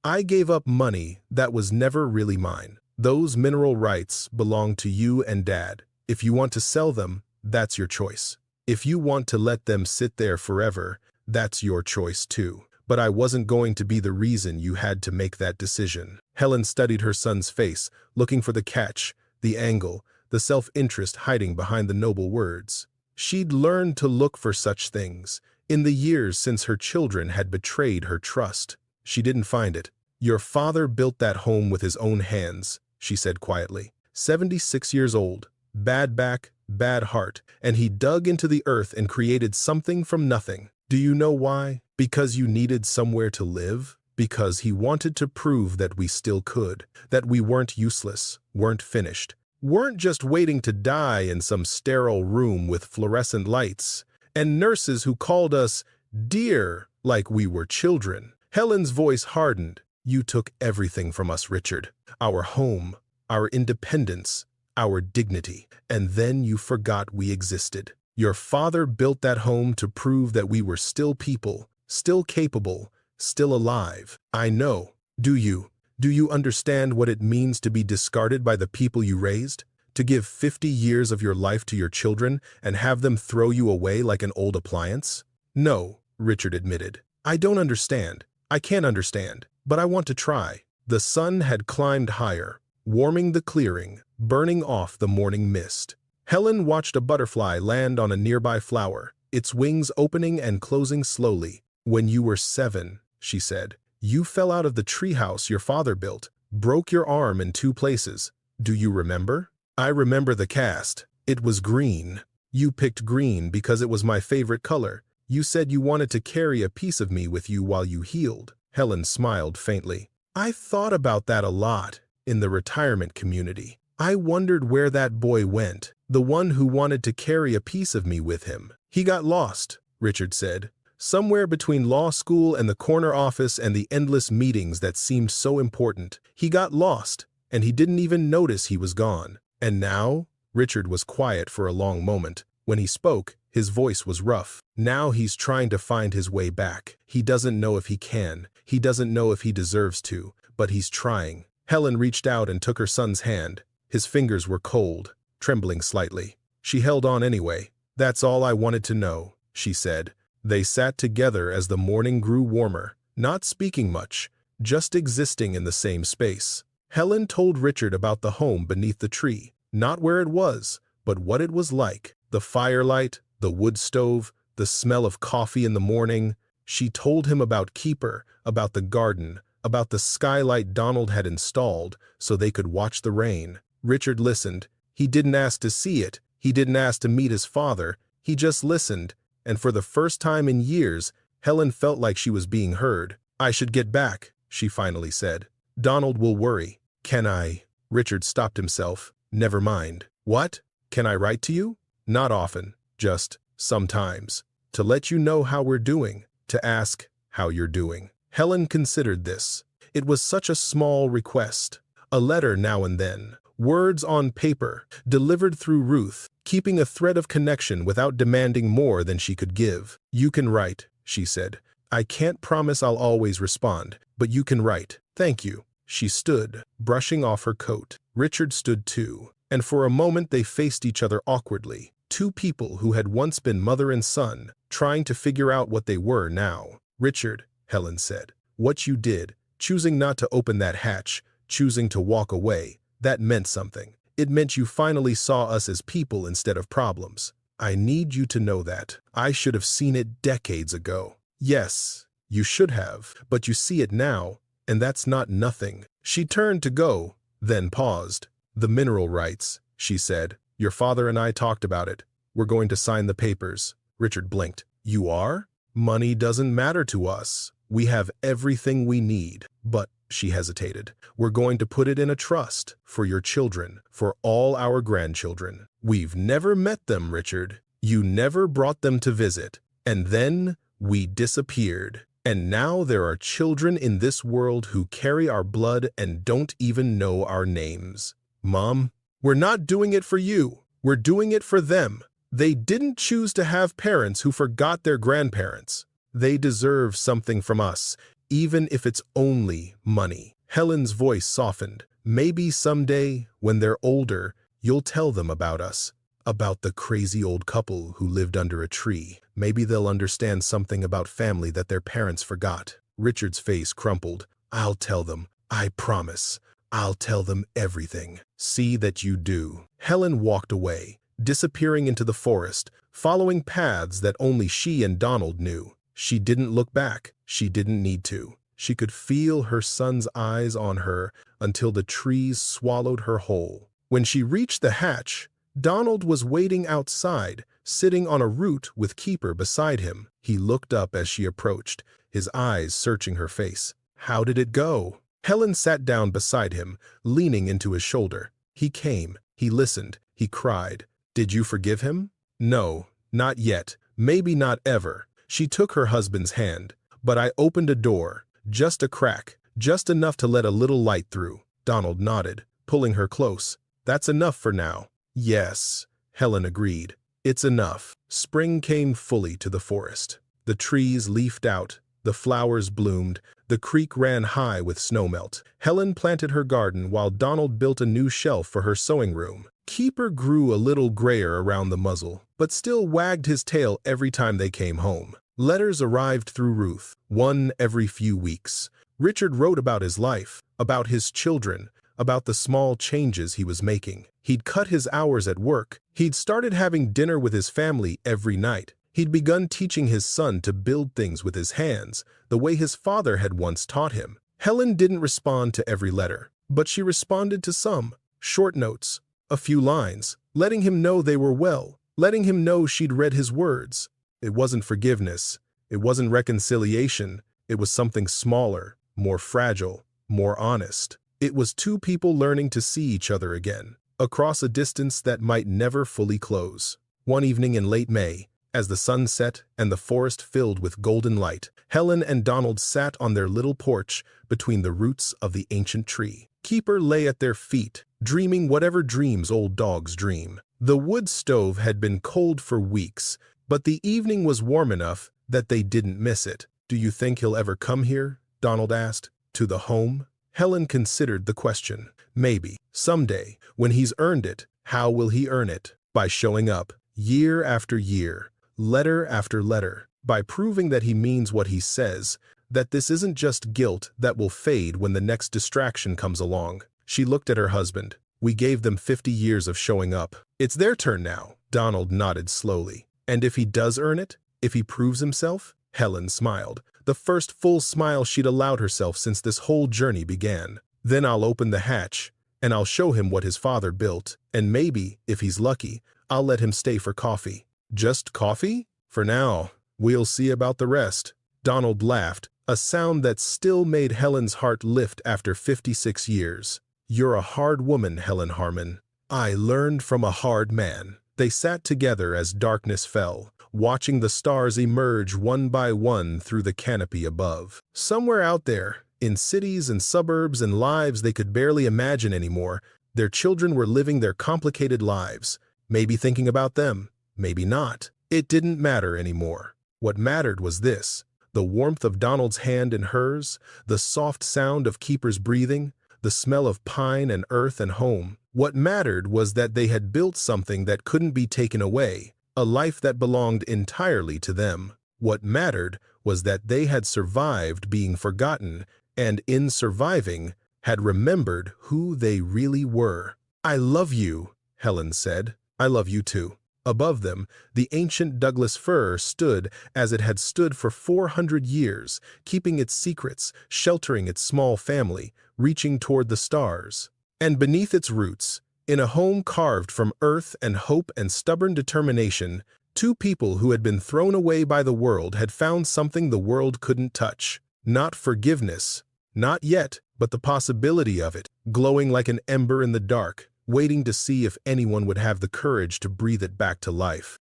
I gave up money that was never really mine. Those mineral rights belong to you and Dad. If you want to sell them, that's your choice. If you want to let them sit there forever, that's your choice too. But I wasn't going to be the reason you had to make that decision. Helen studied her son's face, looking for the catch, the angle, the self-interest hiding behind the noble words. She'd learned to look for such things in the years since her children had betrayed her trust. She didn't find it. Your father built that home with his own hands, she said quietly. 76 years old, bad back, bad heart, and he dug into the earth and created something from nothing. Do you know why? Because you needed somewhere to live? Because he wanted to prove that we still could, that we weren't useless, weren't finished. Weren't just waiting to die in some sterile room with fluorescent lights, and nurses who called us dear like we were children. Helen's voice hardened. You took everything from us, Richard. Our home, our independence, our dignity, and then you forgot we existed. Your father built that home to prove that we were still people, still capable, still alive. I know. Do you? Do you understand what it means to be discarded by the people you raised? To give 50 years of your life to your children and have them throw you away like an old appliance? No, Richard admitted. I don't understand. I can't understand, but I want to try. The sun had climbed higher, warming the clearing, burning off the morning mist. Helen watched a butterfly land on a nearby flower, its wings opening and closing slowly. When you were 7, she said, you fell out of the treehouse your father built, broke your arm in 2 places. Do you remember? I remember the cast. It was green. You picked green because it was my favorite color. You said you wanted to carry a piece of me with you while you healed. Helen smiled faintly. I thought about that a lot in the retirement community. I wondered where that boy went, the one who wanted to carry a piece of me with him. He got lost, Richard said. Somewhere between law school and the corner office and the endless meetings that seemed so important. He got lost, and he didn't even notice he was gone. And now? Richard was quiet for a long moment. When he spoke, his voice was rough. Now he's trying to find his way back. He doesn't know if he can. He doesn't know if he deserves to, but he's trying. Helen reached out and took her son's hand. His fingers were cold, trembling slightly. She held on anyway. That's all I wanted to know, she said. They sat together as the morning grew warmer, not speaking much, just existing in the same space. Helen told Richard about the home beneath the tree, not where it was, but what it was like. The firelight, the wood stove, the smell of coffee in the morning. She told him about Keeper, about the garden, about the skylight Donald had installed so they could watch the rain. Richard listened. He didn't ask to see it. He didn't ask to meet his father. He just listened. And for the first time in years, Helen felt like she was being heard. I should get back, she finally said. Donald will worry. Can I? Richard stopped himself. Never mind. What? Can I write to you? Not often, just sometimes. To let you know how we're doing, to ask how you're doing. Helen considered this. It was such a small request. a letter now and then, words on paper, delivered through Ruth, keeping a thread of connection without demanding more than she could give. "You can write," she said. "I can't promise I'll always respond, but you can write. Thank you." She stood, brushing off her coat. Richard stood too, and for a moment they faced each other awkwardly. Two people who had once been mother and son, trying to figure out what they were now. "Richard," Helen said, "what you did, choosing not to open that hatch, choosing to walk away, that meant something. It meant you finally saw us as people instead of problems. I need you to know that. I should have seen it decades ago." "Yes, you should have, but you see it now, and that's not nothing." She turned to go, then paused. "The mineral rights," she said. "Your father and I talked about it. We're going to sign the papers." Richard blinked. "You are? Money doesn't matter to us. We have everything we need." "But," she hesitated, "we're going to put it in a trust, for your children, for all our grandchildren." "We've never met them, Richard. You never brought them to visit. And then we disappeared. And now there are children in this world who carry our blood and don't even know our names. Mom, we're not doing it for you. We're doing it for them. They didn't choose to have parents who forgot their grandparents. They deserve something from us, even if it's only money." Helen's voice softened. "Maybe someday, when they're older, you'll tell them about us. About the crazy old couple who lived under a tree. Maybe they'll understand something about family that their parents forgot." Richard's face crumpled. "I'll tell them. I promise. I'll tell them everything. See that you do." Helen walked away, disappearing into the forest, following paths that only she and Donald knew. She didn't look back. She didn't need to. She could feel her son's eyes on her until the trees swallowed her whole. When she reached the hatch, Donald was waiting outside, sitting on a root with Keeper beside him. He looked up as she approached, his eyes searching her face. "How did it go?" Helen sat down beside him, leaning into his shoulder. "He came. He listened. He cried. Did you forgive him?" "No, not yet. Maybe not ever." She took her husband's hand. "But I opened a door, just a crack, just enough to let a little light through." Donald nodded, pulling her close. "That's enough for now." "Yes," Helen agreed. "It's enough." Spring came fully to the forest. The trees leafed out, the flowers bloomed, the creek ran high with snowmelt. Helen planted her garden while Donald built a new shelf for her sewing room. Keeper grew a little grayer around the muzzle, but still wagged his tail every time they came home. Letters arrived through Ruth, one every few weeks. Richard wrote about his life, about his children, about the small changes he was making. He'd cut his hours at work. He'd started having dinner with his family every night. He'd begun teaching his son to build things with his hands, the way his father had once taught him. Helen didn't respond to every letter, but she responded to some. Short notes, a few lines, letting him know they were well, letting him know she'd read his words. It wasn't forgiveness. It wasn't reconciliation. It was something smaller, more fragile, more honest. It was two people learning to see each other again, across a distance that might never fully close. One evening in late May, as the sun set and the forest filled with golden light, Helen and Donald sat on their little porch between the roots of the ancient tree. Keeper lay at their feet, dreaming whatever dreams old dogs dream. The wood stove had been cold for weeks, but the evening was warm enough that they didn't miss it. "Do you think he'll ever come here?" Donald asked. "To the home?" Helen considered the question. "Maybe. Someday, when he's earned it." "How will he earn it?" "By showing up, year after year, letter after letter, by proving that he means what he says, that this isn't just guilt that will fade when the next distraction comes along." She looked at her husband. "We gave them 50 years of showing up. It's their turn now." Donald nodded slowly. "And if he does earn it? If he proves himself?" Helen smiled, the first full smile she'd allowed herself since this whole journey began. "Then I'll open the hatch, and I'll show him what his father built, and maybe, if he's lucky, I'll let him stay for coffee." "Just coffee? For now. We'll see about the rest." Donald laughed, a sound that still made Helen's heart lift after 56 years. "You're a hard woman, Helen Harmon." "I learned from a hard man." They sat together as darkness fell, watching the stars emerge one by one through the canopy above. Somewhere out there, In cities and suburbs and lives they could barely imagine anymore, their children were living their complicated lives, maybe thinking about them, maybe not. It didn't matter anymore. What mattered was this: the warmth of Donald's hand in hers, the soft sound of Keeper's breathing, the smell of pine and earth and home. What mattered was that they had built something that couldn't be taken away, a life that belonged entirely to them. What mattered was that they had survived being forgotten, and in surviving, had remembered who they really were. "I love you," Helen said. "I love you too." Above them, the ancient Douglas fir stood as it had stood for 400 years, keeping its secrets, sheltering its small family, reaching toward the stars. And beneath its roots, in a home carved from earth and hope and stubborn determination, two people who had been thrown away by the world had found something the world couldn't touch. Not forgiveness, not yet, but the possibility of it, glowing like an ember in the dark, waiting to see if anyone would have the courage to breathe it back to life.